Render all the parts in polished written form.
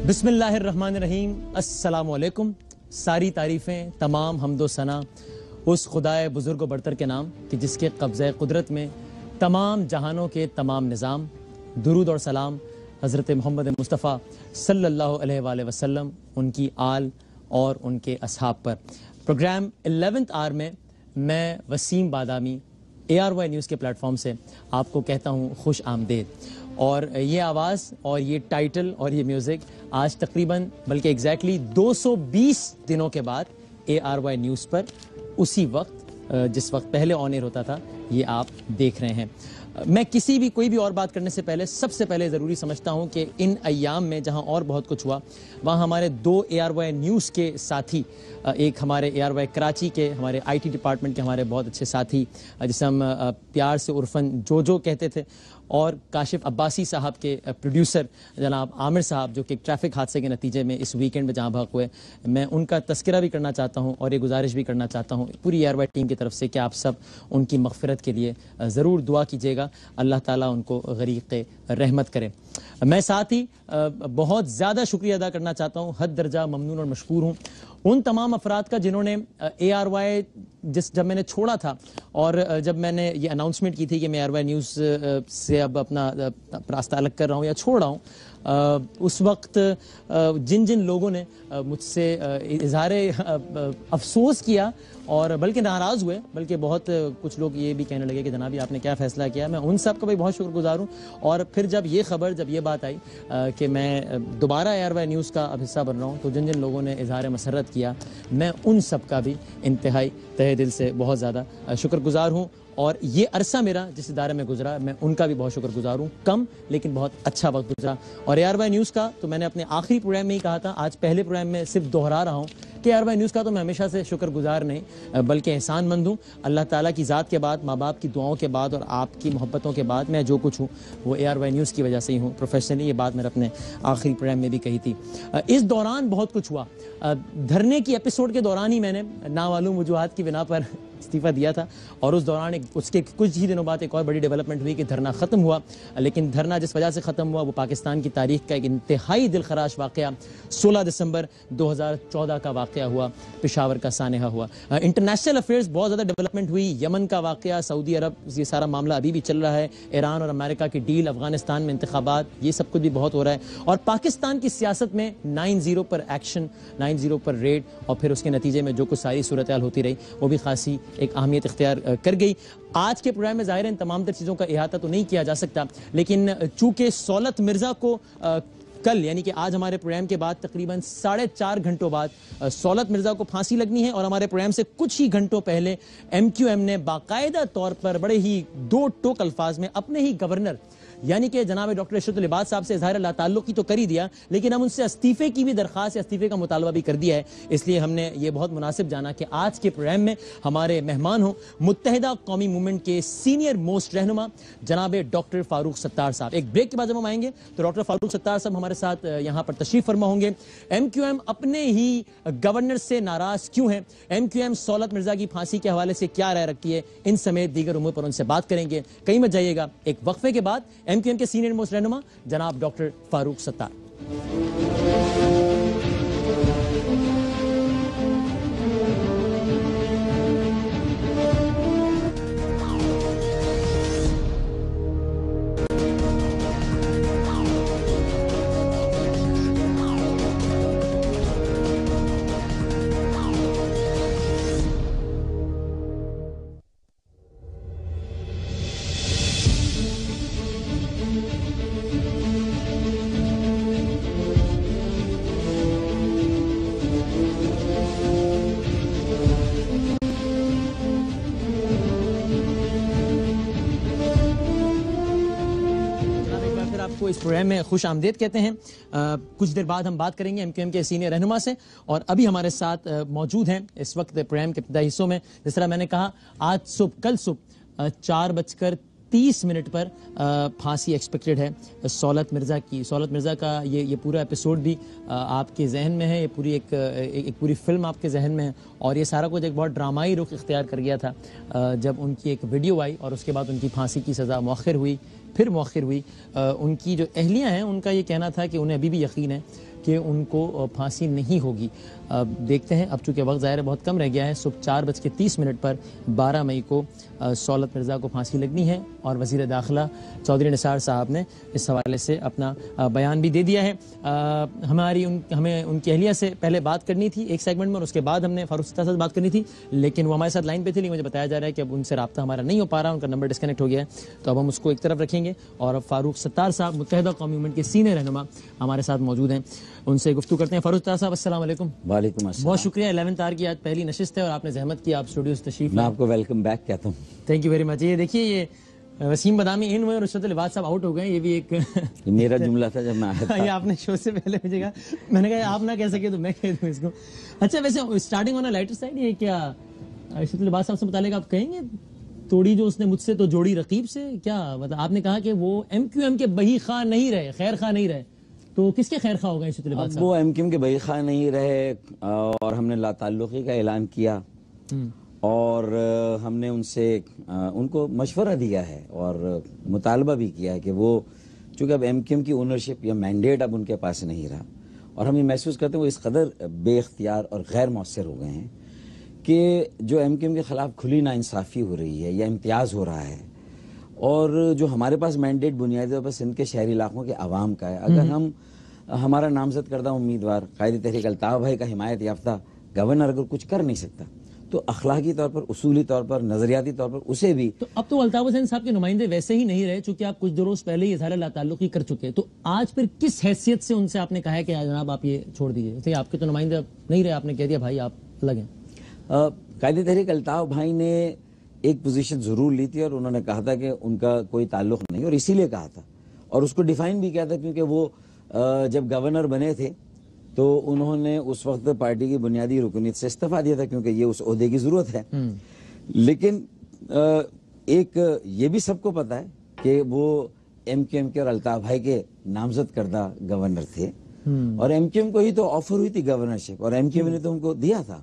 بسم اللہ الرحمن الرحیم. السلام علیکم. ساری تعریفیں، تمام حمد و ثنا اس خدائے بزرگ و برتر کے نام کہ جس کے قبضہ قدرت میں تمام جہانوں کے تمام نظام. درود اور سلام حضرت محمد مصطفیٰ صلی اللہ علیہ وآلہ وسلم، ان کی آل اور ان کے اصحاب پر. پروگرام 11th آور میں وسیم بادامی ARY نیوز کے پلیٹ فارم سے آپ کو کہتا ہوں خوش آمدید. اور یہ آواز اور یہ ٹائٹل اور یہ میوزک آج تقریباً بلکہ ایگزیکٹلی 220 دنوں کے بعد ARY نیوز پر اسی وقت جس وقت پہلے آن ایئر ہوتا تھا یہ آپ دیکھ رہے ہیں. میں کوئی بھی اور بات کرنے سے پہلے سب سے پہلے ضروری سمجھتا ہوں کہ ان ایام میں جہاں اور بہت کچھ ہوا وہاں ہمارے 2 ARY نیوز کے ساتھی، ایک ہمارے ARY کراچی کے ہمارے IT ڈپارٹمنٹ کے ہمارے بہت اچھے ساتھی جسے ہم پیار سے عرفاً جو کہتے تھے، اور کاشف عباسی صاحب کے پروڈیوسر جناب عامر صاحب جو کہ ایک ٹریفک حادثے کے نتیجے میں اس ویکینڈ میں جہاں بھاگ ہوئے. میں ان کا تذکرہ بھی کرنا چاہتا ہوں اور یہ گزارش بھی کرنا چاہتا ہوں پوری ARY ٹیم کی طرف سے کہ آپ سب ان کی مغفرت کے لیے ضرور دعا کیجیے گا. اللہ تعالیٰ ان کو غریق رحمت کرے. میں ساتھ ہی بہت زیادہ شکریہ ادا کرنا چاہتا ہوں، حد درجہ ممنون اور مشکور ہوں ان تمام افراد کا جنہوں نے ARY جب میں نے چھوڑا تھا اور جب میں نے یہ اناؤنسمنٹ کی تھی کہ میں ARY نیوز سے اب اپنا راستہ الگ کر رہا ہوں یا چھوڑ رہا ہوں، اس وقت جن لوگوں نے مجھ سے اظہار افسوس کیا اور بلکہ ناراض ہوئے، بلکہ بہت کچھ لوگ یہ بھی کہنے لگے کہ جناب آپ نے کیا فیصلہ کیا، میں ان سب کا بھی بہت شکر گزار ہوں. اور پھر جب یہ بات آئی کہ میں دوبارہ ARY نیوز کا اب حصہ بن رہا ہوں تو جن لوگوں نے اظہار مسرت کیا میں ان سب کا بھی انتہائی تہہ دل سے بہت زیادہ شکر گزار ہوں. اور یہ عرصہ میرا جس ادارے میں گزرا میں ان کا بھی بہت شکر گزار ہوں. کم لیکن بہت اچھا وقت گزرا. اور ARY نیوز کا تو میں نے اپنے آخری پروگرام میں ہی کہا تھا، آج پہلے پروگرام میں صرف دہرا رہا ہوں کہ ARY نیوز کا تو میں ہمیشہ سے شکر گزار نہیں بلکہ احسان مند ہوں. اللہ تعالیٰ کی ذات کے بعد، ماں باپ کی دعاؤں کے بعد اور آپ کی محبتوں کے بعد میں جو کچھ ہوں وہ ARY نیوز کی وجہ سے ہی ہوں پروفیشنلی. یہ بات میں نے اپنے آخری پروگرام میں بھی کہی تھی. اس دوران بہت کچھ ہوا. دھرنے کی ایپیسوڈ کے دوران ہی میں نے نامعلوم وجوہات کی بنا پر استعفیٰ دیا تھا اور اس دوران اس کے کچھ ہی دنوں بعد ایک اور بڑی ڈیولپمنٹ ہوئی کہ دھرنا ختم ہوا. لیکن دھرنا جس وجہ سے ختم ہوا وہ پاکستان کی تاریخ کا ایک انتہائی دل خراش واقعہ 16 دسمبر 2014 کا واقعہ ہوا، پشاور کا سانحہ ہوا. انٹرنیشنل افیئرز بہت زیادہ ڈیولپمنٹ ہوئی. یمن کا واقعہ، سعودی عرب، یہ سارا معاملہ ابھی بھی چل رہا ہے. ایران اور امریکہ کی ڈیل، افغانستان میں انتخابات، یہ سب کچھ بھی بہت ہو رہا ہے. اور پاکستان کی سیاست میں 9-0 پر ایکشن، 9-0 پر ریڈ اور پھر اس کے نتیجے میں جو کچھ ساری صورتحال ہوتی رہی وہ بھی خاصی ایک اہمیت اختیار کر گئی. آج کے پروگرام میں ظاہر ہے ان تمام تر چیزوں کا احاطہ تو نہیں کیا جا سکتا، لیکن چونکہ سولت مرزا کو کل یعنی کہ آج ہمارے پروگرام کے بعد تقریباً 4.5 گھنٹوں بعد سولت مرزا کو پھانسی لگنی ہے، اور ہمارے پروگرام سے کچھ ہی گھنٹوں پہلے MQM نے باقاعدہ طور پر بڑے ہی 2 ٹوک الفاظ میں اپنے ہی گورنر یعنی کہ جناب ڈاکٹر اشرت العباد صاحب سے اظہار اللہ تعلق کی تو کر ہی دیا، لیکن ہم ان سے استعفے کی بھی درخواست یا استعفے کا مطالبہ بھی کر دیا ہے. اس لیے ہم نے یہ بہت مناسب جانا کہ آج کے پروگرام میں ہمارے مہمان ہوں متحدہ قومی موومنٹ کے سینئر موسٹ رہنما جناب ڈاکٹر فاروق ستار صاحب. ایک بریک کے بعد جب ہم آئیں گے تو ڈاکٹر فاروق ستار صاحب ہمارے ساتھ یہاں پر تشریف فرما ہوں گے. MQM اپنے ہی گورنر سے ناراض کیوں ہے، MQM سولت مرزا کی پھانسی کے حوالے سے کیا رائے رکھتی ہے، ان سمیت دیگر امور پر ان سے بات کریں گے. کہیں مت جائیے گا. ایک وقفے کے بعد MQM کے سینئر موسٹ رہنما جناب ڈاکٹر فاروق ستار. اس پروگرام میں خوش آمدید کہتے ہیں. کچھ دیر بعد ہم بات کریں گے MQM کے سینئر رہنما سے، اور ابھی ہمارے ساتھ موجود ہیں اس وقت پروگرام کے ابتدائی حصوں میں جس طرح میں نے کہا کل صبح 4:30 پر پھانسی ایکسپیکٹڈ ہے سولت مرزا کی. سولت مرزا کا یہ پورا ایپیسوڈ بھی آپ کے ذہن میں ہے، یہ پوری ایک پوری فلم آپ کے ذہن میں ہے، اور یہ سارا کچھ ایک بہت ڈرامائی رخ اختیار کر گیا تھا جب ان کی ایک ویڈیو آئی اور اس کے بعد ان کی پھانسی کی سزا مؤخر ہوئی. ان کی جو اہلیہ ہیں ان کا یہ کہنا تھا کہ انہیں ابھی بھی یقین ہے کہ ان کو پھانسی نہیں ہوگی. دیکھتے ہیں, اب چونکہ وقت ظاہر ہے بہت کم رہ گیا ہے. صبح 4:30 پر 12 مئی کو سہولت مرزا کو پھانسی لگنی ہے, اور وزیر داخلہ چودھری نثار صاحب نے اس حوالے سے اپنا بیان بھی دے دیا ہے. ہمیں ان کی اہلیہ سے پہلے بات کرنی تھی ایک سیگمنٹ میں, اور اس کے بعد ہم نے فاروق ستار سے بات کرنی تھی, لیکن وہ ہمارے ساتھ لائن پہ تھی. مجھے بتایا جا رہا ہے کہ اب ان سے رابطہ ہمارا نہیں ہو پا رہا, ان کا نمبر ڈسکنیکٹ ہو گیا ہے, تو اب ہم اس کو ایک طرف رکھیں گے. اور اب فاروق ستار صاحب متحدہ قومی موومنٹ کے سینئر رہنما ہمارے ساتھ موجود ہیں, ان سے گفتگو کرتے ہیں. فاروق ستار صاحب السلام علیکم. وعلیکم السلام. بہت شکریہ, 11 آر کی آج پہلی نشست ہے اور آپ نے زحمت کی, آپ اسٹوڈیو سے تشریف میں آپ کو ویلکم بیک کہتا ہوں. Thank you very much. یہ دیکھیے, یہ وسیم بدامی ان ہوئے اور رشوت العباد صاحب آؤٹ ہو گئے. یہ بھی ایک میرا جملہ تھا جب میں آیا تھا. یہ آپ نے شو سے پہلے مجھے کہا, میں نے کہا آپ نہ کہہ سکے تو میں کہہ دوں اس کو. اچھا, ویسے اسٹارٹنگ آن لائٹر سائڈ, یہ کیا رشوت العباد صاحب سے متعلق آپ کہیں گے, توڑی جو اس نے مجھ سے تو جوڑی رقیب سے, کیا مطلب آپ نے کہا کہ وہ ایم کیو ایم کے بہی خواہ نہیں رہے, خیر خواہ نہیں رہے, تو کس کے خیر خواہ ہوگا رشوت العباد صاحب؟ وہ ایم کیو ایم کے بہی خواہ نہیں رہے, اور ہم نے لا تعلقی کا اعلان کیا, اور ہم نے ان کو مشورہ دیا ہے اور مطالبہ بھی کیا ہے کہ وہ, چونکہ اب ایم کیو ایم کی اونرشپ یا مینڈیٹ اب ان کے پاس نہیں رہا, اور ہم یہ محسوس کرتے ہیں وہ اس قدر بے اختیار اور غیر مؤثر ہو گئے ہیں کہ جو ایم کیو ایم کے خلاف کھلی ناانصافی ہو رہی ہے یا امتیاز ہو رہا ہے, اور جو ہمارے پاس مینڈیٹ بنیادی طور پر سندھ کے شہری علاقوں کے عوام کا ہے, اگر ہمارا نامزد کردہ امیدوار قائد تحریک الطاف بھائی کا حمایت یافتہ گورنر اگر کچھ کر نہیں سکتا, تو اخلاقی طور پر, اصولی طور پر, نظریاتی طور پر اسے بھی. تو اب تو الطاف حسین صاحب کے نمائندے ویسے ہی نہیں رہے, چونکہ آپ کچھ روز پہلے ہی اظہار لا تعلقی کر چکے, تو آج پھر کس حیثیت سے ان سے آپ نے کہا ہے کہ جناب آپ یہ چھوڑ دیجیے؟ آپ کے تو نمائندے نہیں رہے, آپ نے کہہ دیا بھائی آپ الگ ہیں. قائد تحریک الطاف بھائی نے ایک پوزیشن ضرور لی تھی, اور انہوں نے کہا تھا کہ ان کا کوئی تعلق نہیں, اور اسی لیے کہا تھا, اور اس کو ڈیفائن بھی کیا تھا, کیونکہ وہ جب گورنر بنے تھے تو انہوں نے اس وقت پارٹی کی بنیادی رکنیت سے استعفیٰ دیا تھا, کیونکہ یہ اس عہدے کی ضرورت ہے. لیکن ایک یہ بھی سب کو پتا ہے کہ وہ ایم کیو ایم کے اور الطاف بھائی کے نامزد کردہ گورنر تھے, اور ایم کیو ایم کو ہی تو آفر ہوئی تھی گورنرشپ, اور ایم کیو ایم نے تو ان کو دیا تھا,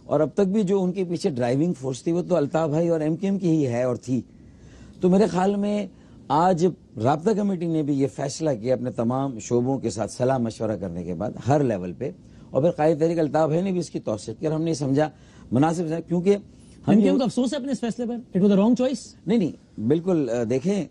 اور اب تک بھی جو ان کے پیچھے ڈرائیونگ فورس تھی وہ تو الطاف بھائی اور ایم کیو ایم کی ہی ہے اور تھی. تو میرے خیال میں آج رابطہ کمیٹی نے بھی یہ فیصلہ کیا اپنے تمام شعبوں کے ساتھ صلاح مشورہ کرنے کے بعد ہر لیول پہ, اور پھر قائد تحریک الطاف بھائی نے بھی اس کی توثیق کی, اور ہم نے سمجھا مناسب ہے, کیونکہ ایم کیو ایم کو افسوس ہے اپنے اس فیصلے پر, it was the wrong choice. نہیں بالکل, دیکھیں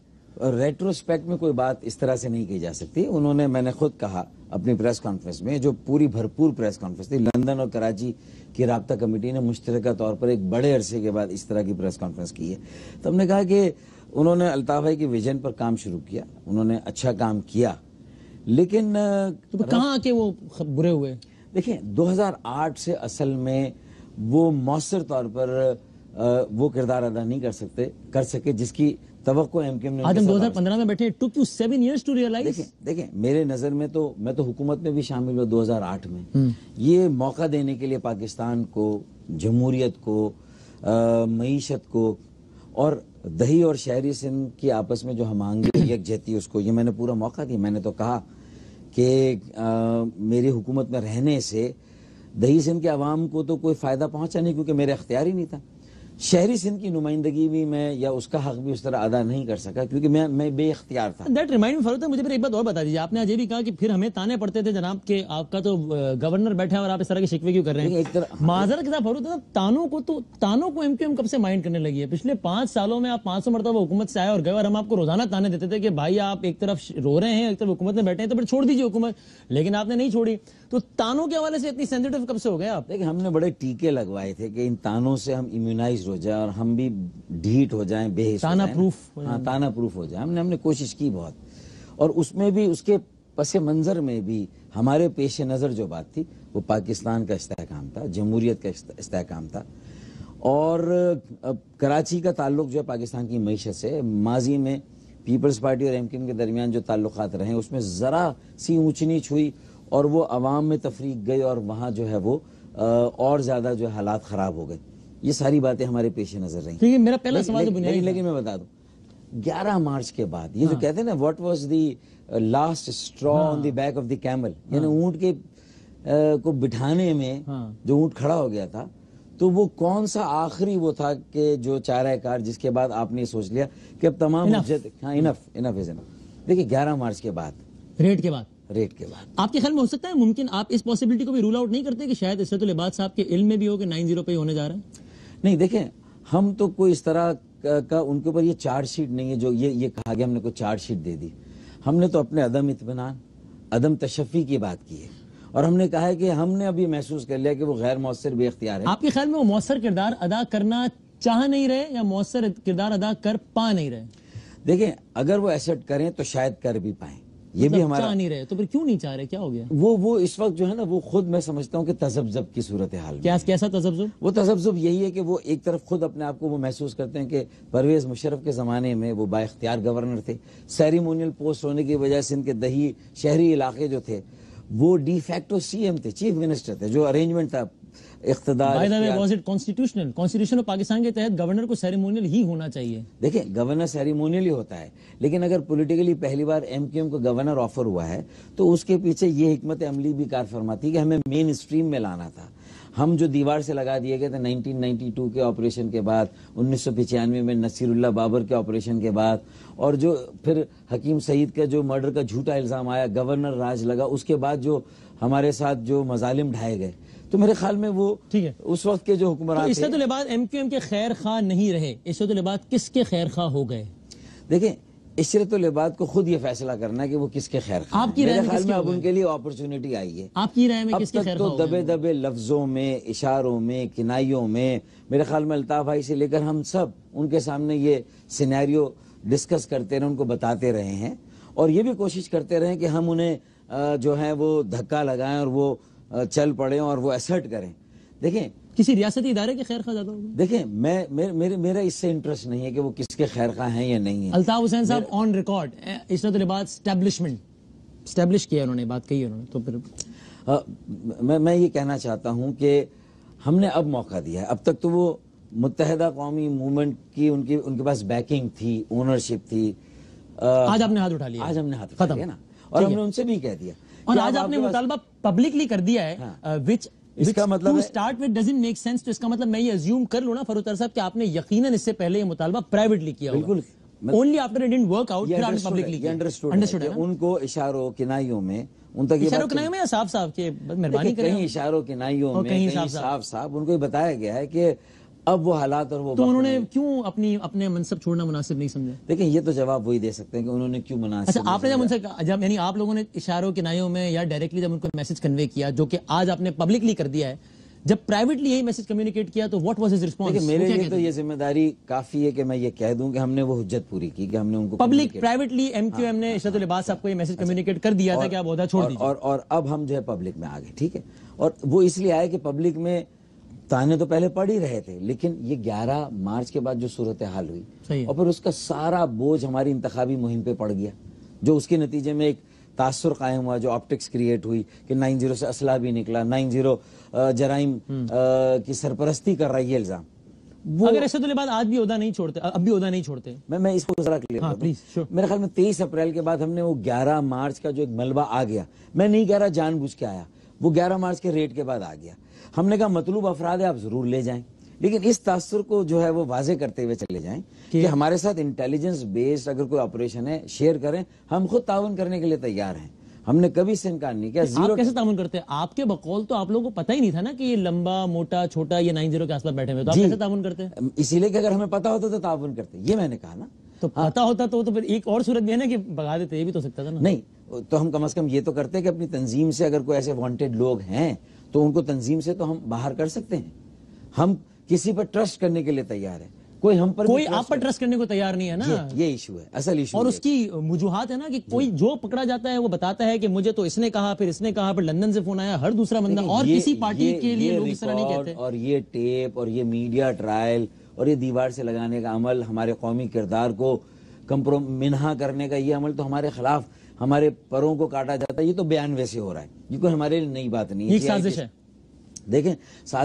ریٹروسپیکٹ میں کوئی بات اس طرح سے نہیں کی جا سکتی. انہوں نے, میں نے خود کہا اپنی پریس کانفرنس میں, جو پوری بھرپور پریس کانفرنس تھی, لندن اور کراچی کی رابطہ کمیٹی نے مشترکہ طور پر ایک بڑے عرصے کے بعد اس طرح کی پریس کانفرنس کی ہے, تو ہم نے کہا کہ انہوں نے الطاف بھائی کی ویژن پر کام شروع کیا, انہوں نے اچھا کام کیا, لیکن تو کہاں آ کے وہ برے ہوئے؟ دیکھیں 2008 سے اصل میں وہ مؤثر طور پر وہ کردار ادا نہیں کر سکے جس کی توقع ایم کیو ایم نے. آج ہم 2015 میں بیٹھے, it took you 7 years to realize. دیکھیں میرے نظر میں تو, میں تو حکومت میں بھی شامل ہوا 2008 میں, یہ موقع دینے کے لیے پاکستان کو, جمہوریت کو, معیشت کو, اور دہی اور شہری سندھ کی آپس میں جو ہم آہنگی یکجہتی اس کو, یہ میں نے پورا موقع دیا. میں نے تو کہا کہ میری حکومت میں رہنے سے دہی سندھ کے عوام کو تو کوئی فائدہ پہنچا نہیں, کیونکہ میرا اختیار ہی نہیں تھا. شہری سندھ کی نمائندگی بھی میں یا اس کا حق بھی اس طرح ادا نہیں کر سکا, کیونکہ میں بے اختیار تھا. دیٹ ریمائنڈ فاروق صاحب, مجھے پھر ایک بات اور بتا دیجیے, آپ نے آج یہ بھی کہا کہ پھر ہمیں تانے پڑتے تھے جناب کہ آپ کا تو گورنر بیٹھا ہے اور آپ اس طرح کے شکوے کیوں کر رہے ہیں. معذرت کے ساتھ فاروق صاحب, تانوں کو ایم کیو ایم کب سے مائنڈ کرنے لگی ہے؟ پچھلے 5 سالوں میں آپ 500 مرتبہ حکومت سے آئے اور گئے, اور ہم آپ کو روزانہ تانے دیتے تھے کہ بھائی آپ ایک طرف رو رہے ہیں, ایک طرف حکومت میں بیٹھے ہیں, تو پھر چھوڑ دیجیے حکومت, لیکن آپ نے نہیں چھوڑی. تو تانوں کے حوالے سے اتنی سینسیٹیو کب سے ہو گئے آپ؟ دیکھیں ہم نے بڑے ٹیکے لگوائے تھے کہ ان تانوں سے ہم امیونائزڈ ہو جائیں اور ہم بھی ڈھیٹ ہو جائیں, بے حس تانا پروف. ہاں, تانا پروف ہو جائیں. ہم نے کوشش کی بہت, اور اس میں بھی, اس کے پس منظر میں بھی ہمارے پیش نظر جو بات تھی وہ پاکستان کا استحکام تھا, جمہوریت کا استحکام تھا, اور کراچی کا تعلق جو ہے پاکستان کی معیشت سے, ماضی میں پیپلز پارٹی اور ایم کیو ایم کے درمیان جو تعلقات رہے اس میں ذرا سی اونچ نیچ ہوئی, اور وہ عوام میں تفریق گئی, اور وہاں جو ہے وہ اور زیادہ جو حالات خراب ہو گئے. یہ ساری باتیں ہمارے پیش نظر رہیں. میرا پہلا سوال لیکن میں بتا دوں, 11 مارچ کے بعد یہ جو کہتے ہیں نا, what was the last extra on the back of the camel, یعنی اونٹ کے کو بٹھانے میں جو اونٹ کھڑا ہو گیا تھا, تو وہ کون سا آخری وہ تھا کہ جو چارہ کار جس کے بعد آپ نے سوچ لیا کہ اب تمام انف از انف. دیکھیے 11 مارچ کے بعد, ریٹ کے بعد, ریٹ کے بعد. آپ کے خیال میں ہو سکتا ہے ممکن آپ اس پاسبلٹی کو بھی رول آؤٹ نہیں کرتے کہ شاید عصمت العباد صاحب کے علم میں بھی ہو کہ 9-0 پہ ہی ہونے جا رہا ہے؟ نہیں دیکھیں، ہم تو کوئی اس طرح کا ان کے اوپر یہ چارج شیٹ نہیں ہے جو یہ کہا گیا ہم نے کوئی چارج شیٹ دے دی. ہم نے تو اپنے عدم اطمینان، عدم تشفی کی بات کی ہے، اور ہم نے کہا ہے کہ ہم نے ابھی محسوس کر لیا کہ وہ غیر مؤثر بے اختیار ہے. آپ کے خیال میں وہ مؤثر کردار ادا کرنا چاہ نہیں رہے یا مؤثر کردار ادا کر پا نہیں رہے؟ دیکھیں، اگر وہ ایسٹ کریں تو شاید کر بھی پائیں، یہ بھی ہمارا. چاہ نہیں رہے تو پھر کیوں نہیں چاہ رہے؟ کیا ہو گیا؟ وہ اس وقت جو ہے نا، وہ خود میں سمجھتا ہوں کہ تذبذب کی صورتحال میں. کیسا تذبذب؟ وہ تذبذب یہی ہے کہ وہ ایک طرف خود اپنے آپ کو وہ محسوس کرتے ہیں کہ پرویز مشرف کے زمانے میں وہ با اختیار گورنر تھے، سیریمونیل پوسٹ ہونے کی وجہ سے ان کے دیہی شہری علاقے جو تھے وہ ڈی فیکٹو سی ایم تھے، چیف منسٹر تھے. جو ارینجمنٹ تھا اقتدار، was it constitutional? Constitution of Pakistan کے تحت گورنر کو سیریمونیل ہی ہونا چاہیے. دیکھیں، گورنر سیریمونیل ہی ہوتا ہے، لیکن اگر پولیٹیکلی پہلی بار ایم کیو ایم کو گورنر آفر ہوا ہے تو اس کے پیچھے یہ حکمت عملی بھی کار فرماتی کہ ہمیں مین اسٹریم میں لانا تھا. ہم جو دیوار سے لگا دیے گئے تھے 1992 کے آپریشن کے بعد، 1995 میں نصیر اللہ بابر کے آپریشن کے بعد، اور جو پھر حکیم سعید کا جو مرڈر کا جھوٹا الزام آیا، گورنر راج لگا، اس کے بعد جو ہمارے ساتھ جو مظالم ڈھائے گئے، تو میرے خیال میں وہ اس وقت کے جو حکمران تھے. عصمت العباد ایم کیو ایم کے خیر خواہ نہیں رہے، عصمت العباد کس کے خیر خواہ ہو گئے؟ دیکھیں، عشرت العباد کو خود یہ فیصلہ کرنا ہے کہ وہ کس کے خیر خواہ. آپ کی رائے میں میرے خیال میں اب ان کے لیے اپرچونٹی آئی ہے. آپ کی رائے میں کس کے خیر خواہ؟ اب تک تو دبے دبے لفظوں میں، اشاروں میں، کنائیوں میں، میرے خیال میں الطاف بھائی سے لے کر ہم سب ان کے سامنے یہ سینیریو ڈسکس کرتے رہے، ان کو بتاتے رہے ہیں، اور یہ بھی کوشش کرتے رہے کہ ہم انہیں جو ہے وہ دھکا لگائیں اور وہ چل پڑیں اور وہ ایسرٹ کریں. دیکھیں، کسی ریاستی ادارے کے خیر خواہ زیادہ ہوگا؟ دیکھیں، میرا اس سے انٹرسٹ نہیں ہے کہ وہ کس کے خیر خواہ ہیں یا نہیں ہیں. الطاف حسین صاحب آن ریکارڈ عصمت العباد اسٹیبلش کیا، انہوں نے بات کہی، انہوں نے تو پھر میں یہ کہنا چاہتا ہوں کہ ہم نے اب موقع دیا ہے. اب تک تو وہ متحدہ قومی موومنٹ کی ان کے پاس بیکنگ تھی، اونرشپ تھی. آج آپ نے ہاتھ اٹھا لیا، آج ہم نے ہاتھ اٹھا لیا نا، اور ہم نے ان سے بھی کہہ دیا، اور آج آپ نے مطالبہ پبلکلی کر دیا ہے، وچ اس کا مطلب to start with doesn't make sense. تو اس کا مطلب میں یہ ازیوم کر لوں نا فروخ صاحب کہ آپ نے یقیناً اس سے پہلے یہ مطالبہ پرائیویٹلی کیا ہوگا. بالکل، only after it didn't work out پھر آپ نے پبلکلی کیا. انڈرسٹوڈ ہے ان کو اشاروں کنائیوں میں، ان تک اشاروں کنائیوں میں یا صاف صاف کہ مہربانی کریں، کہیں اشاروں کنائیوں میں، کہیں صاف صاف ان کو یہ بتایا گیا ہے کہ اب وہ حالات اور وہ. تو انہوں نے کیوں اپنے منصب چھوڑنا مناسب نہیں سمجھا؟ دیکھیں، یہ تو جواب وہی دے سکتے ہیں کہ انہوں نے کیوں مناسب. اچھا، آپ نے جب ان سے جب یعنی آپ لوگوں نے اشاروں کنائیوں میں یا ڈائریکٹلی جب ان کو میسج کنوے کیا، جو کہ آج آپ نے پبلکلی کر دیا ہے، جب پرائیویٹلی یہی میسج کمیونیکیٹ کیا تو واٹ واز ہز رسپانس؟ میرے لیے تو یہ ذمہ داری کافی ہے کہ میں یہ کہہ دوں کہ ہم نے وہ حجت پوری کی کہ ہم نے ان کو public privately M Q M نے عصمت العباد صاحب کو یہ میسج کمیونیکیٹ کر دیا تھا کہ آپ عہدہ چھوڑ دیجیے، اور اب ہم جو ہے پبلک میں آ گئے. ٹھیک ہے، اور وہ اس لیے آئے کہ پبلک میں تانے تو پہلے پڑ ہی رہے تھے، لیکن یہ 11 مارچ کے بعد جو صورتحال ہوئی اور پھر اس کا سارا بوجھ ہماری انتخابی مہم پہ پڑ گیا، جو اس کے نتیجے میں ایک تاثر قائم ہوا، جو آپٹکس کریٹ ہوئی کہ 9-0 سے اسلحہ بھی نکلا، 9-0 جرائم کی سرپرستی کر رہا ہے یہ الزام. اگر عصمت العباد آج بھی عہدہ نہیں چھوڑتے، اب بھی عہدہ نہیں چھوڑتے، میں اس کو ذرا کلیئر کروں. میرے خیال میں 23 اپریل کے بعد ہم نے وہ 11 مارچ کا جو ایک ملبہ آ گیا، میں نہیں کہہ رہا جان بوجھ کے آیا، وہ 11 مارچ کے ریٹ کے بعد آ گیا. ہم نے کہا مطلوب افراد ہے آپ ضرور لے جائیں، لیکن اس تاثر کو جو ہے وہ واضح کرتے ہوئے چلے جائیں کہ ہمارے ساتھ انٹیلیجنس بیسڈ اگر کوئی آپریشن ہے شیئر کریں، ہم خود تعاون کرنے کے لیے تیار ہیں. ہم نے کبھی سے انکار نہیں کیا. آپ کیسے تعاون کرتے ہیں؟ آپ کے بقول تو آپ لوگوں کو پتہ ہی نہیں تھا نا کہ یہ لمبا موٹا چھوٹا یہ 9-0 کے آس پاس بیٹھے ہوئے، تو آپ کیسے تعاون کرتے ہیں؟ اسی لیے کہ اگر ہمیں پتا ہوتا تو تعاون کرتے، یہ میں نے کہا نا. تو پتا ہوتا تو پھر ایک اور صورت بھی ہے نا کہ بھگا دیتے، یہ بھی تو سکتا تھا نا. نہیں تو ہم کم از کم یہ تو کرتے کہ اپنی تنظیم سے اگر کوئی ایسے وانٹیڈ لوگ ہیں تو ان کو تنظیم سے تو ہم باہر کر سکتے ہیں. ہم کسی پر ٹرسٹ کرنے کے لیے تیار ہیں، کوئی ہم پر کوئی آپ پر ٹرسٹ کرنے کو تیار نہیں ہے نا. یہ ایشو ہے، اصل ایشو. اور اس کی وجوہات ہے نا کہ کوئی جو پکڑا جاتا ہے وہ بتاتا ہے کہ مجھے تو اس نے کہا، پھر اس نے کہا، پھر لندن سے فون آیا، ہر دوسرا بندہ، اور کسی پارٹی کے لیے لوگ اس طرح نہیں کہتے. اور یہ ٹیپ اور یہ میڈیا ٹرائل اور یہ دیوار سے لگانے کا عمل، ہمارے قومی کردار کو منہا کرنے کا یہ عمل تو ہمارے خلاف ہمارے پروں کو کاٹا جاتا ہے. یہ تو بیان ویسے ہو رہا ہے، یہ کوئی ہمارے لیے نئی بات نہیں ہے. ایک سازش ہے. دیکھیں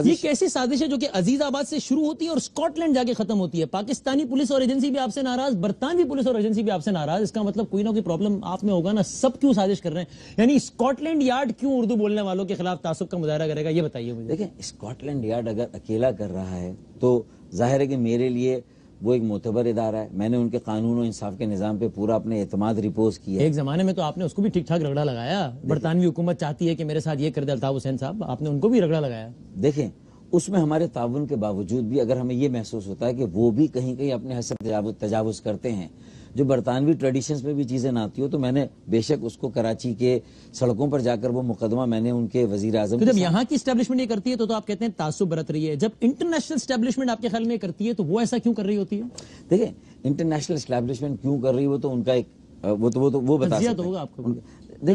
یہ کیسی سازش ہے جو کہ عزیز آباد سے شروع ہوتی ہے اور اسکاٹ لینڈ جا کے ختم ہوتی ہے. پاکستانی پولیس اور ایجنسی بھی آپ سے ناراض، برطانوی پولیس اور ایجنسی بھی آپ سے ناراض. اس کا مطلب کوئی نہ کوئی پرابلم آپ میں ہوگا نا. سب کیوں سازش کر رہے ہیں؟ یعنی اسکاٹ لینڈ یارڈ کیوں اردو بولنے والوں کے خلاف تعصب کا مظاہرہ کرے گا، یہ بتائیے مجھے. دیکھیں اسکاٹ لینڈ یارڈ اگر اکیلا کر رہا ہے تو ظاہر ہے کہ میرے لیے وہ ایک معتبر ادارہ ہے. میں نے ان کے قانون و انصاف کے نظام پہ پورا اپنے اعتماد ریپوز کیا. ایک زمانے میں تو آپ نے اس کو بھی ٹھیک ٹھاک رگڑا لگایا. برطانوی حکومت چاہتی ہے کہ میرے ساتھ یہ کر دے الطاف حسین صاحب, آپ نے ان کو بھی رگڑا لگایا. دیکھیں اس میں ہمارے تعاون کے باوجود بھی اگر ہمیں یہ محسوس ہوتا ہے کہ وہ بھی کہیں کہیں اپنے حد سے تجاوز کرتے ہیں, جو برطانوی ٹریڈیشنز میں بھی چیزیں نہ آتی ہو, تو میں نے بے شک اس کو کراچی کے سڑکوں پر جا کر وہ مقدمہ میں نے ان کے وزیر اعظم. تو جب یہاں کی اسٹیبلشمنٹ یہ کرتی ہے تو آپ کہتے ہیں تعصب برت رہی ہے, جب انٹرنیشنل اسٹیبلشمنٹ آپ کے خیال میں کرتی ہے تو وہ ایسا کیوں کر رہی ہوتی ہے؟ دیکھیں انٹرنیشنل اسٹیبلشمنٹ کیوں کر رہی ہے وہ تو ان کا ایک وہ بتا سکتے ہیں. آپ کو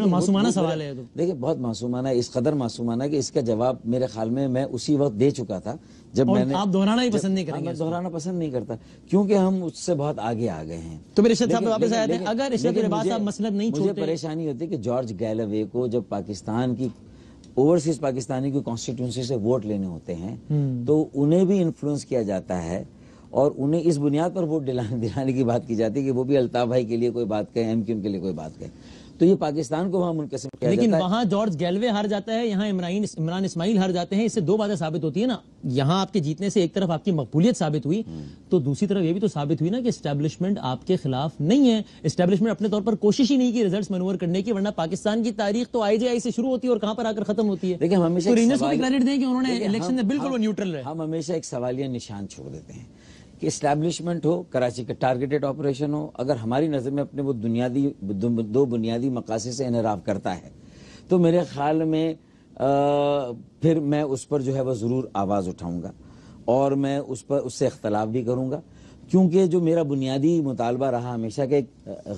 معصومانہ سوال ہے. دیکھیں بہت معصومانہ, اس قدر معصومانہ کہ اس کا جواب میرے خیال میں اسی وقت دے چکا تھا جب میں نے. آپ دہرانا ہی پسند نہیں کریں گے؟ میں دہرانا پسند نہیں کرتا کیونکہ ہم اس سے بہت آگے آ گئے ہیں. تو میرے ارشد صاحب واپس آئے تھے, اگر ارشد لباس صاحب مسند نہیں چھوڑتے. مجھے پریشانی ہوتی ہے کہ جارج گیلوے کو جب پاکستان کی اوورسیز پاکستانی کی کانسٹیٹیوئنسی سے ووٹ لینے ہوتے ہیں تو انہیں بھی انفلوئنس کیا جاتا ہے اور انہیں اس بنیاد پر ووٹ دلانے کی بات کی جاتی ہے کہ وہ بھی الطاف بھائی کے لیے کوئی بات کہیں, ایم کیو ایم کے لیے کوئی بات کہیں. تو یہ پاکستان کو وہاں منقسم کیا جاتا ہے. لیکن وہاں جارج گیلوے ہار جاتا ہے, یہاں عمران اسماعیل ہار جاتے ہیں. اس سے دو باتیں ثابت ہوتی ہیں نا, یہاں آپ کے جیتنے سے ایک طرف آپ کی مقبولیت ثابت ہوئی, تو دوسری طرف یہ بھی تو ثابت ہوئی نا کہ اسٹیبلشمنٹ آپ کے خلاف نہیں ہے. اسٹیبلشمنٹ اپنے طور پر کوشش ہی نہیں کی ریزلٹس منور کرنے کی, ورنہ پاکستان کی تاریخ تو آئی جے آئی سے شروع ہوتی ہے اور کہاں پر آ کر ختم ہوتی ہے. لیکن ہمیشہ رینجرز کو بھی کریڈٹ دیں کہ انہوں نے الیکشن میں بالکل وہ نیوٹرل رہے. ہم ہمیشہ ایک سوالیہ نشان چھوڑ دیتے ہیں کہ اسٹیبلشمنٹ ہو, کراچی کا ٹارگیٹڈ آپریشن ہو, اگر ہماری نظر میں اپنے وہ دو بنیادی مقاصد سے انحراف کرتا ہے تو میرے خیال میں پھر میں اس پر جو ہے وہ ضرور آواز اٹھاؤں گا اور میں اس سے اختلاف بھی کروں گا, کیونکہ جو میرا بنیادی مطالبہ رہا ہمیشہ کہ ایک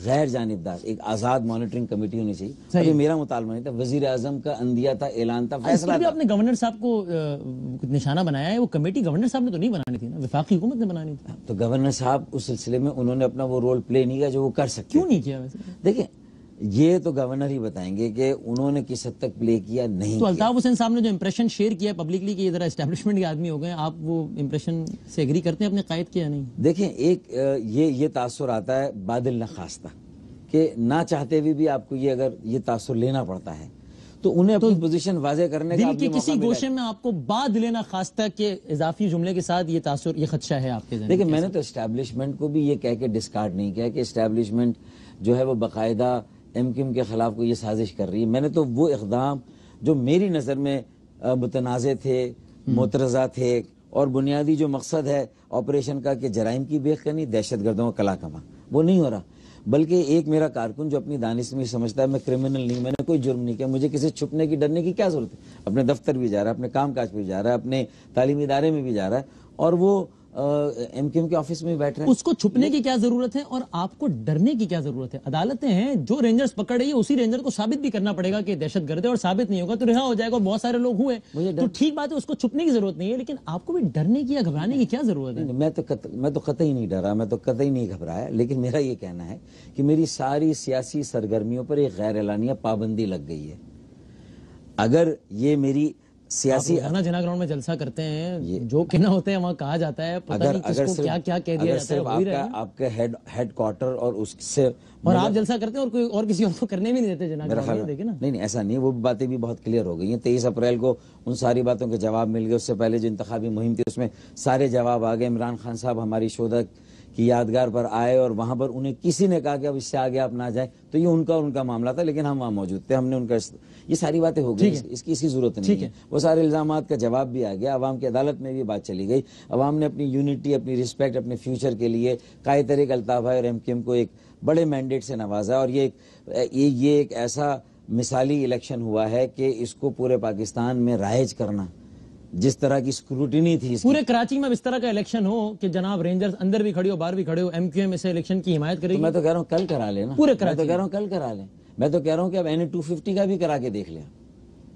غیر جانبدار ایک آزاد مانیٹرنگ کمیٹی ہونی چاہیے. یہ میرا مطالبہ نہیں تھا, وزیر اعظم کا اندیا تھا, اعلان تھا, فیصلہ تھا. آپ نے گورنر صاحب کو نشانہ بنایا ہے, وہ کمیٹی گورنر صاحب نے تو نہیں بنانی تھی نا, وفاقی حکومت نے بنانی تھی. تو گورنر صاحب اس سلسلے میں انہوں نے اپنا وہ رول پلے نہیں کیا جو وہ کر سکتے. کیوں نہیں کیا ویسے؟ دیکھیں یہ تو گورنر ہی بتائیں گے کہ انہوں نے کس حد تک پلے کیا نہیں. تو الطاف حسین صاحب نے جو امپریشن شیئر کیا پبلکلی کہ یہ ذرا اسٹیبلشمنٹ کے آدمی ہو گئے, آپ وہ امپریشن سے ایگری کرتے ہیں اپنے قائد کے یا نہیں؟ دیکھیں ایک یہ تاثر آتا ہے بادل نخواستہ کہ نہ چاہتے ہوئے بھی آپ کو یہ اگر یہ تاثر لینا پڑتا ہے تو انہیں اپنی پوزیشن واضح کرنے کا دل کے کسی گوشے میں آپ کو بعد لینا خواستہ کے اضافی جملے کے ساتھ یہ تاثر یہ خدشہ ہے آپ کے ذہن میں؟ دیکھیں میں نے تو اسٹیبلشمنٹ کو بھی یہ کہہ کے ڈسکارڈ نہیں کیا کہ اسٹیبلشمنٹ جو ہے وہ باقاعدہ ایم کیو ایم کے خلاف کوئی یہ سازش کر رہی ہے. میں نے تو وہ اقدام جو میری نظر میں متنازع تھے, مترضع تھے اور بنیادی جو مقصد ہے آپریشن کا کہ جرائم کی بیخ کرنی, دہشت گردوں کا کلا کما, وہ نہیں ہو رہا. بلکہ ایک میرا کارکن جو اپنی دانش میں سمجھتا ہے میں کرمنل نہیں, میں نے کوئی جرم نہیں کیا, مجھے کسی چھپنے کی ڈرنے کی کیا ضرورت ہے. اپنے دفتر بھی جا رہا ہے, اپنے کام کاج بھی جا رہا ہے, اپنے تعلیمی ادارے میں بھی جا رہا ہے اور وہ ایم کیو ایم کے آفس میں بیٹھ رہے ہیں. اس کو چھپنے کی کیا ضرورت ہے اور آپ کو ڈرنے کی کیا ضرورت ہے؟ عدالتیں ہیں, جو رینجرز پکڑ رہی ہے اسی رینجر کو ثابت بھی کرنا پڑے گا کہ دہشت گرد ہے, اور ثابت نہیں ہوگا تو رہا ہو جائے گا. بہت سارے لوگ ہوئے تو ٹھیک بات ہے, اس کو چھپنے کی ضرورت نہیں ہے, لیکن آپ کو بھی ڈرنے کی یا گھبرانے کی کیا ضرورت ہے؟ میں تو قطعی نہیں ڈرا, میں تو قطعی نہیں گھبرایا, لیکن میرا یہ کہنا ہے کہ میری ساری سیاسی سرگرمیوں پر ایک غیر اعلانیہ پابندی لگ گئی ہے. اگر یہ میری سیاسی جنا گراؤنڈ میں جلسہ کرتے ہیں, جو کہنا ہوتے ہیں وہاں کہا جاتا ہے, پتہ نہیں کس کو کیا کیا کہہ دیا جاتا ہے. آپ کا ہیڈ کوارٹر اور اس سے اور آپ جلسہ کرتے ہیں اور کوئی اور کسی اور کو کرنے بھی نہیں دیتے جنا گراؤنڈ میں, دیکھیں نا. نہیں ایسا نہیں, وہ باتیں بھی بہت کلیئر ہو گئی ہیں. 23 اپریل کو ان ساری باتوں کے جواب مل گئے. اس سے پہلے جو انتخابی مہم تھی اس میں سارے جواب آ گئے. عمران خان صاحب ہماری شہداء کی یادگار پر آئے اور وہاں پر انہیں کسی نے کہا کہ اب اس سے آگے آپ نہ جائیں, تو یہ ان کا معاملہ تھا, لیکن ہم وہاں موجود تھے, ہم نے ان کا یہ ساری باتیں ہو گئی, اس کی ضرورت نہیں ہے. وہ سارے الزامات کا جواب بھی آ گیا, عوام کی عدالت میں بھی بات چلی گئی. عوام نے اپنی یونٹی, اپنی رسپیکٹ, اپنے فیوچر کے لیے قائد طریق الطاف بھائی اور ایم کیو ایم کو ایک بڑے مینڈیٹ سے نوازا, اور یہ ایک ایسا مثالی الیکشن ہوا ہے کہ اس کو پورے پاکستان میں رائج کرنا, جس طرح کی اسکروٹنی تھی پورے کراچی میں اس طرح کا الیکشن ہو کہ جناب رینجرز اندر بھی کھڑی ہو باہر بھی کھڑے ہو, ایم کیو ایم اسے الیکشن کی حمایت کرے گی. میں تو کہہ رہا ہوں کل کرا لیں نا, پورے میں تو کہہ رہا ہوں کل کرا لیں. میں تو کہہ رہا ہوں کہ اب NA-250 کا بھی کرا کے دیکھ لیں.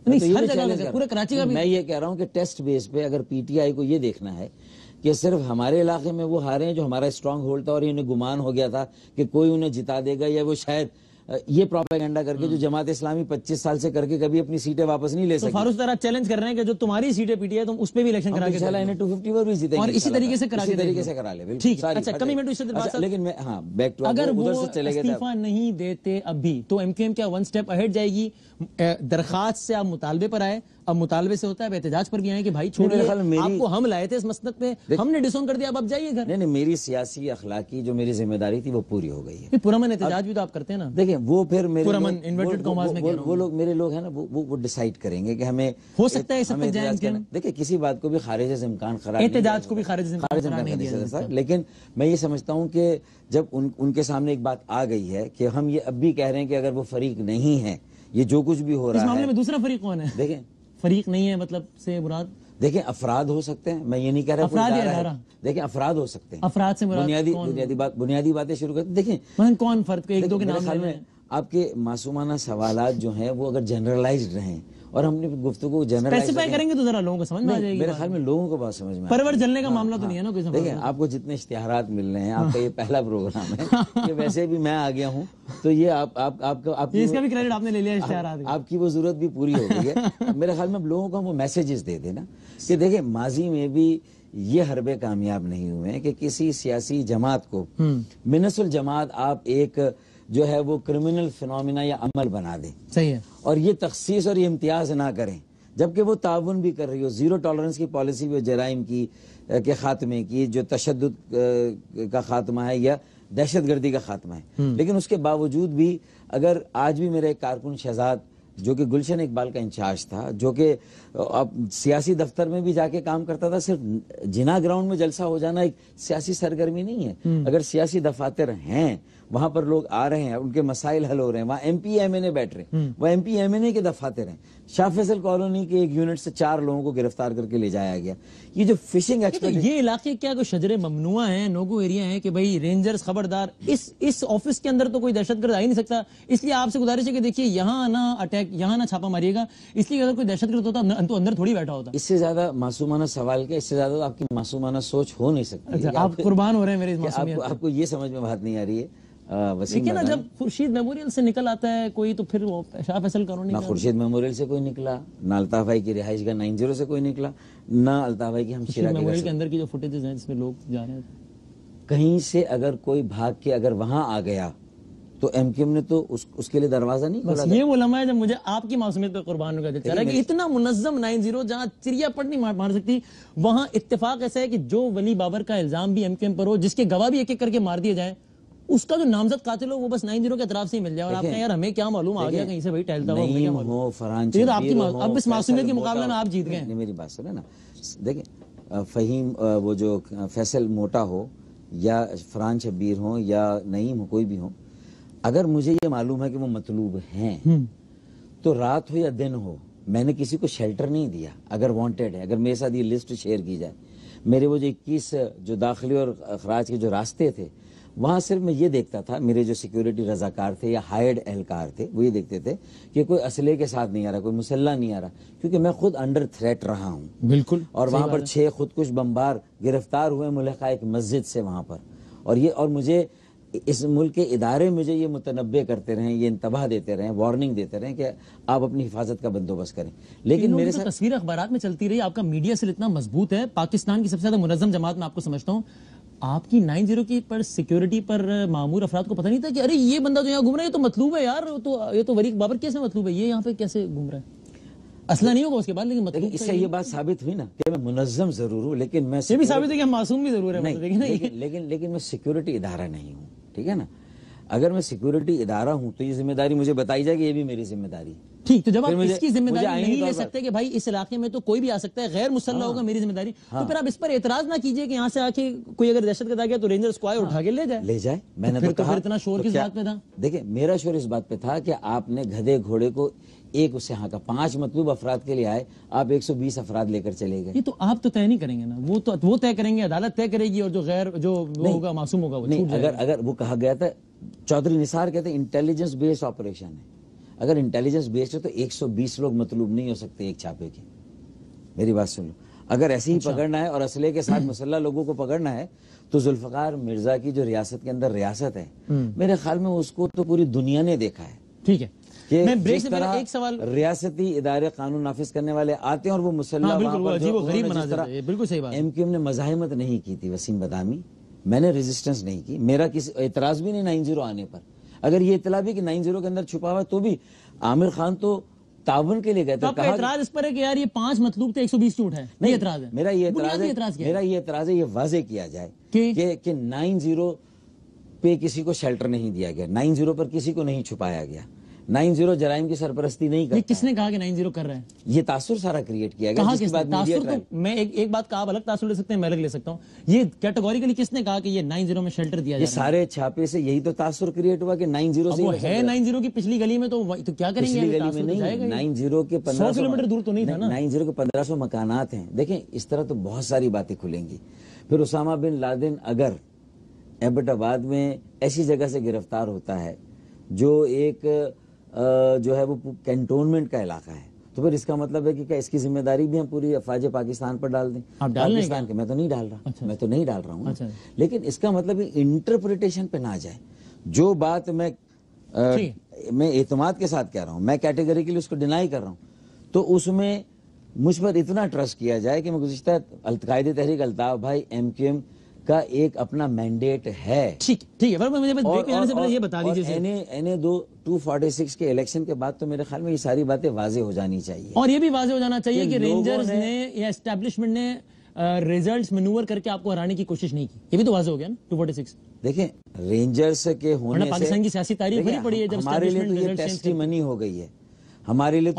پورے کراچی کا بھی. میں یہ کہہ رہا ہوں کہ ٹیسٹ بیس پہ اگر پی ٹی آئی کو یہ دیکھنا ہے کہ صرف ہمارے علاقے میں وہ ہارے ہیں جو ہمارا اسٹرانگ ہولڈ تھا اور انہیں گمان ہو گیا تھا کہ کوئی انہیں جتا دے گا, یا وہ شاید یہ پروپیگنڈا کر کے جو جماعت اسلامی 25 سال سے کر کے کبھی اپنی سیٹیں واپس نہیں لے سکتی. فاروق طرح چیلنج کر رہے ہیں کہ جو تمہاری سیٹیں پیٹی ہے تم اس پہ بھی الیکشن کرا کے NA-250 پر بھی جیتیں گے اور اسی طریقے سے کرا لیں. ٹھیک ہے. اچھا کمی منٹ اس سے بات, لیکن میں ہاں بیک ٹو اگر وہ استعفیٰ نہیں دیتے اب بھی تو ایم کیو ایم کیا ون سٹیپ اہیڈ جائے گی, درخواست سے آپ مطالبے پر آئے, اب مطالبے سے ہوتا ہے اب احتجاج پر بھی آئے کہ بھائی چھوڑیے, آپ کو ہم لائے تھے اس مسند پہ, ہم نے ڈسون کر دیا, اب آپ جائیے گھر. نہیں میری سیاسی اخلاقی جو میری ذمہ داری تھی وہ پوری ہو گئی ہے. پرامن احتجاج بھی تو آپ کرتے ہیں نا. دیکھیں وہ پھر وہ لوگ میرے لوگ ہیں نا وہ ڈیسائیڈ کریں گے کہ ہمیں ہو سکتا ہے اس تک جائیں. دیکھیں کسی بات کو بھی خارج سے امکان خراب, احتجاج کو بھی خارج سے امکان نہیں دیا جاتا, لیکن میں یہ سمجھتا ہوں کہ جب ان کے سامنے ایک بات آ گئی ہے کہ ہم یہ اب بھی کہہ رہے ہیں کہ اگر وہ فریق نہیں ہے, یہ جو کچھ بھی ہو رہا ہے, اس معاملے میں دوسرا فریق کون ہے؟ دیکھیں فریق نہیں ہے مطلب سے مراد, دیکھیں افراد ہو سکتے ہیں, میں یہ نہیں کہہ رہا افراد یا ادارہ, دیکھیں افراد ہو سکتے ہیں. افراد سے مراد بنیادی باتیں شروع کرتے. دیکھیں مثلا کون فرد کو ایک دو کے نام خیال میں آپ کے معصومانہ سوالات جو ہیں وہ اگر جنرلائزڈ رہیں اور ہم نے گفتگو اسپیسیفائی کریں گے تو ذرا لوگوں کو سمجھ میں آ جائے گی. میرے خیال میں لوگوں کو بات سمجھ میں پرور جلنے کا معاملہ تو نہیں ہے نا کوئی. دیکھیں آپ کو جتنے اشتہارات مل رہے ہیں, آپ کا یہ پہلا پروگرام ہے کہ ویسے بھی میں آ گیا ہوں تو یہ آپ اس کا بھی کریڈٹ آپ نے لے لیا اشتہارات, آپ کی وہ ضرورت بھی پوری ہو گئی ہے. میرے خیال میں اب لوگوں کو ہم وہ میسیجز دے دیں نا کہ دیکھیں ماضی میں بھی یہ حربے کامیاب نہیں ہوئے ہیں کہ کسی سیاسی جماعت کو منس الجماعت آپ ایک جو ہے وہ کرمنل فنومینا یا عمل بنا دیں. صحیح ہے. اور یہ تخصیص اور یہ امتیاز نہ کریں, جبکہ وہ تعاون بھی کر رہی ہو, زیرو ٹالرنس کی پالیسی بھی, جرائم کی کے خاتمے کی, جو تشدد کا خاتمہ ہے یا دہشت گردی کا خاتمہ ہے. لیکن اس کے باوجود بھی اگر آج بھی میرا ایک کارکن شہزاد جو کہ گلشن اقبال کا انچارج تھا, جو کہ سیاسی دفتر میں بھی جا کے کام کرتا تھا, صرف جنا گراؤنڈ میں جلسہ ہو جانا ایک سیاسی سرگرمی نہیں ہے. اگر سیاسی دفاتر ہیں, وہاں پر لوگ آ رہے ہیں, ان کے مسائل حل ہو رہے ہیں, وہاں ایم پی ایم این اے بیٹھ رہے ہیں, وہ ایم پی ایم این اے کے دفاتر ہیں. شاہ فیصل کالونی کے ایک یونٹ سے 4 لوگوں کو گرفتار کر کے لے جایا گیا. یہ جو فشنگ ایکسپرٹ, یہ علاقے کیا کوئی شجرے ممنوع ہیں, نوگو ایریا ہیں کہ بھائی رینجرز خبردار, اس آفس کے اندر تو کوئی دہشت گرد آ ہی نہیں سکتا. اس لیے آپ سے گزارش ہے کہ دیکھیے یہاں نہ اٹیک, یہاں نہ چھاپا ماریے گا, اس لیے اگر کوئی دہشت گرد ہوتا تو اندر تھوڑی بیٹھا ہوتا. اس سے زیادہ معصومانہ سوال کیا, اس سے زیادہ آپ کی معصومانہ سوچ ہو نہیں سکتی. آپ قربان ہو رہے ہیں میری معصومیت. آپ کو یہ سمجھ میں بات نہیں آ رہی ہے. لیکن جب خورشید میموریل سے نکل آتا ہے کوئی تو پھر وہ شاہ فیصل کالونی, نہ خورشید میموریل سے کوئی نکلا, نہ الطاف بھائی کی رہائش گاہ 90 سے کوئی نکلا, نہ الطاف بھائی کی ہمشیرہ کے اندر کی جو فوٹیجز ہیں جس میں لوگ جا رہے ہیں, کہیں سے اگر کوئی بھاگ کے اگر وہاں آ گیا تو ایم کیو ایم نے تو اس کے لیے دروازہ نہیں کھولا. یہ وہ لمحہ ہے جب مجھے آپ کی معصومیت پہ قربان ہو گیا کہ اتنا منظم 90 جہاں چڑیا پٹ نہیں مار سکتی, وہاں اتفاق ایسا ہے کہ جو ولی بابر کا الزام بھی ایم کیو ایم پر ہو, جس کے گواہ بھی ایک ایک کر کے مار دیے جائیں, اس کا جو نامزد قاتل ہو وہ بس 90 کے اطراف سے ہی مل جائے. اور آپ کہیں یار ہمیں کیا معلوم, آ گیا کہیں سے بھائی ٹہلتا ہوا, ہمیں کیا معلوم. اب اس معصومیت کے مقابلے میں آپ جیت گئے. میری بات سنیں نا, دیکھیں فہیم وہ جو فیصل موٹا ہو یا فرحان شبیر ہو یا نعیم ہو, کوئی بھی ہو, اگر مجھے یہ معلوم ہے کہ وہ مطلوب ہیں تو رات ہو یا دن ہو, میں نے کسی کو شیلٹر نہیں دیا. اگر وانٹیڈ ہے, اگر میرے ساتھ یہ لسٹ شیئر کی جائے, میرے وہ جو 21 جو داخلی اور اخراج کے جو راستے تھے, وہاں صرف میں یہ دیکھتا تھا, میرے جو سیکیورٹی رضاکار تھے یا ہائرڈ اہلکار تھے وہ یہ دیکھتے تھے کہ کوئی اسلحے کے ساتھ نہیں آ رہا, کوئی مسلح نہیں آ رہا, کیونکہ میں خود انڈر تھریٹ رہا ہوں. بالکل. اور وہاں پر 6 خودکش بمبار گرفتار ہوئے ملحقہ ایک مسجد سے وہاں پر, اور مجھے اس ملک کے ادارے مجھے یہ متنبع کرتے رہیں, یہ انتباہ دیتے رہیں, وارننگ دیتے رہیں کہ آپ اپنی حفاظت کا بندوبست کریں. لیکن میرے ساتھ تصویر اخبارات میں چلتی رہی, آپ کا میڈیا سے اتنا مضبوط ہے, پاکستان کی سب سے زیادہ منظم جماعت میں آپ کو سمجھتا ہوں, آپ کی 90 کی پر سیکیورٹی پر معمور افراد کو پتہ نہیں تھا کہ ارے یہ بندہ جو یہاں گھوم رہا ہے یہ تو مطلوب ہے یار, یہ تو ولی بابر کیسے مطلوب ہے, یہ یہاں پہ کیسے گھوم رہا ہے. اسلحہ نہیں ہوگا اس کے بعد, لیکن مطلب اس سے یہ بات ثابت ہوئی نا کہ میں منظم ضرور ہوں, لیکن میں یہ بھی ثابت ہے کہ ہم معصوم بھی ضرور ہیں. لیکن میں سیکیورٹی ادارہ نہیں ہوں, ٹھیک ہے نا. اگر میں سیکیورٹی ادارہ ہوں تو یہ ذمہ داری مجھے بتائی جائے کہ یہ بھی میری ذمہ داری. ٹھیک, تو جب آپ اس کی ذمہ داری نہیں لے سکتے کہ بھائی اس علاقے میں تو کوئی بھی آ سکتا ہے, غیر مسلح ہوگا, میری ذمہ داری, تو پھر آپ اس پر اعتراض نہ کیجئے کہ یہاں سے آ کے کوئی اگر دہشت گرد آ گیا تو رینجرز کو آئے اٹھا کے لے جائے. میں نے تو پھر اتنا شور کس بات پہ تھا. دیکھیں میرا شور اس بات پہ تھا کہ آپ نے گدھے گھوڑے کو ایک اس سے ہاں کا 5 مطلوب افراد کے لیے آئے, آپ 120 افراد لے کر چلے گئے. یہ تو آپ تو طے نہیں کریں گے نا, وہ طے کریں گے, عدالت طے کرے گی, اور جو ہوگا معصوم ہوگا وہ چھوٹ جائے گا. اگر وہ کہا گیا تھا, چودھری نثار کہتے ہیں انٹیلیجنس بیسڈ آپریشن ہے, اگر انٹیلیجنس بیسڈ ہے تو 120 لوگ مطلوب نہیں ہو سکتے ایک چھاپے کے. میری بات سن لو, اگر ایسے ہی پکڑنا ہے اور اسلحے کے ساتھ مسلح لوگوں کو پکڑنا ہے تو ذوالفقار مرزا کی جو ریاست کے اندر ریاست ہے, میرے خیال میں اس کو تو پوری دنیا نے دیکھا ہے. ٹھیک ہے, میں بریک سے پہلے ایک سوال, ریاستی ادارے قانون نافذ کرنے والے آتے ہیں اور وہ مسلح, بالکل صحیح بات. ایم کیو ایم نے مزاحمت نہیں کی تھی وسیم بدامی, میں نے ریزسٹنس نہیں کی, میرا کسی اعتراض بھی نہیں 90 آنے پر. اگر یہ اطلاع بھی کہ 90 کے اندر چھپا ہوا تو بھی عامر خان تو تعاون کے لیے گئے تھے. آپ کا اعتراض اس پر ہے کہ یار یہ 5 مطلوب تھے 120 جھوٹ ہے, یہ اعتراض ہے. میرا یہ اعتراض ہے یہ واضح کیا جائے کہ 9-0 پہ کسی کو شیلٹر نہیں دیا گیا, 9-0 پر کسی کو نہیں چھپایا گیا, 9-0 جرائم کی سرپرستی نہیں کرتا. کس نے کہا کہ 9-0 کر رہے ہیں؟ یہ تاثر سارا کریٹ کیا گیا. کہاں کس نے تاثر؟ تو میں ایک بات کا آپ الگ تاثر لے سکتے ہیں, میں الگ لے سکتا ہوں. یہ کیٹیگوریکلی کس نے کہا کہ یہ 9-0 میں شیلٹر دیا جائے؟ یہ سارے چھاپے سے یہی تو تاثر کریٹ ہوا کہ 9-0 سے وہ ہے 9-0 کی پچھلی گلی میں, تو کیا کریں گے؟ پچھلی گلی میں نہیں, 9-0 کے 100 کلومیٹر دور تو نہیں تھا نا. 9-0 کے 1500 مکانات ہیں. دیکھیں اس طرح تو بہت ساری باتیں کھلیں گی. پھر اسامہ بن لادن اگر ایبٹ آباد میں ایسی جگہ سے گرفتار ہوتا ہے جو ایک جو ہے وہ کینٹونمنٹ کا علاقہ ہے, تو پھر اس کا مطلب ہے کہ کیا اس کی ذمہ داری بھی ہم پوری افواج پاکستان پر ڈال دیں؟ پاکستان کے میں تو نہیں ڈال رہا ہوں, لیکن اس کا مطلب انٹرپریٹیشن پہ نہ جائے. جو بات میں اعتماد کے ساتھ کہہ رہا ہوں, میں کیٹیگریکلی اس کو ڈینائی کر رہا ہوں, تو اس میں مجھ پر اتنا ٹرسٹ کیا جائے کہ میں گزشتہ قائد تحریک الطاف بھائی MQM کا ایک اپنا مینڈیٹ ہے. ٹھیک ہے, مجھے بریک پہ آنے سے پہلے یہ بتا دیجیے. NA-246 کے الیکشن کے بعد تو میرے خیال میں یہ ساری باتیں واضح ہو جانی چاہیے, اور یہ بھی واضح ہو جانا چاہیے کہ رینجرز نے یا اسٹیبلشمنٹ نے ریزلٹس مینور کر کے آپ کو ہرانے کی کوشش نہیں کی. یہ بھی تو واضح ہو گیا نا 246. دیکھیں رینجرز کے ہونے سے پاکستان کی سیاسی تاریخ بڑی پڑی ہے, جب ہمارے لیے تو یہ ٹیسٹیمنی ہو گئی ہے. ہمارے لیے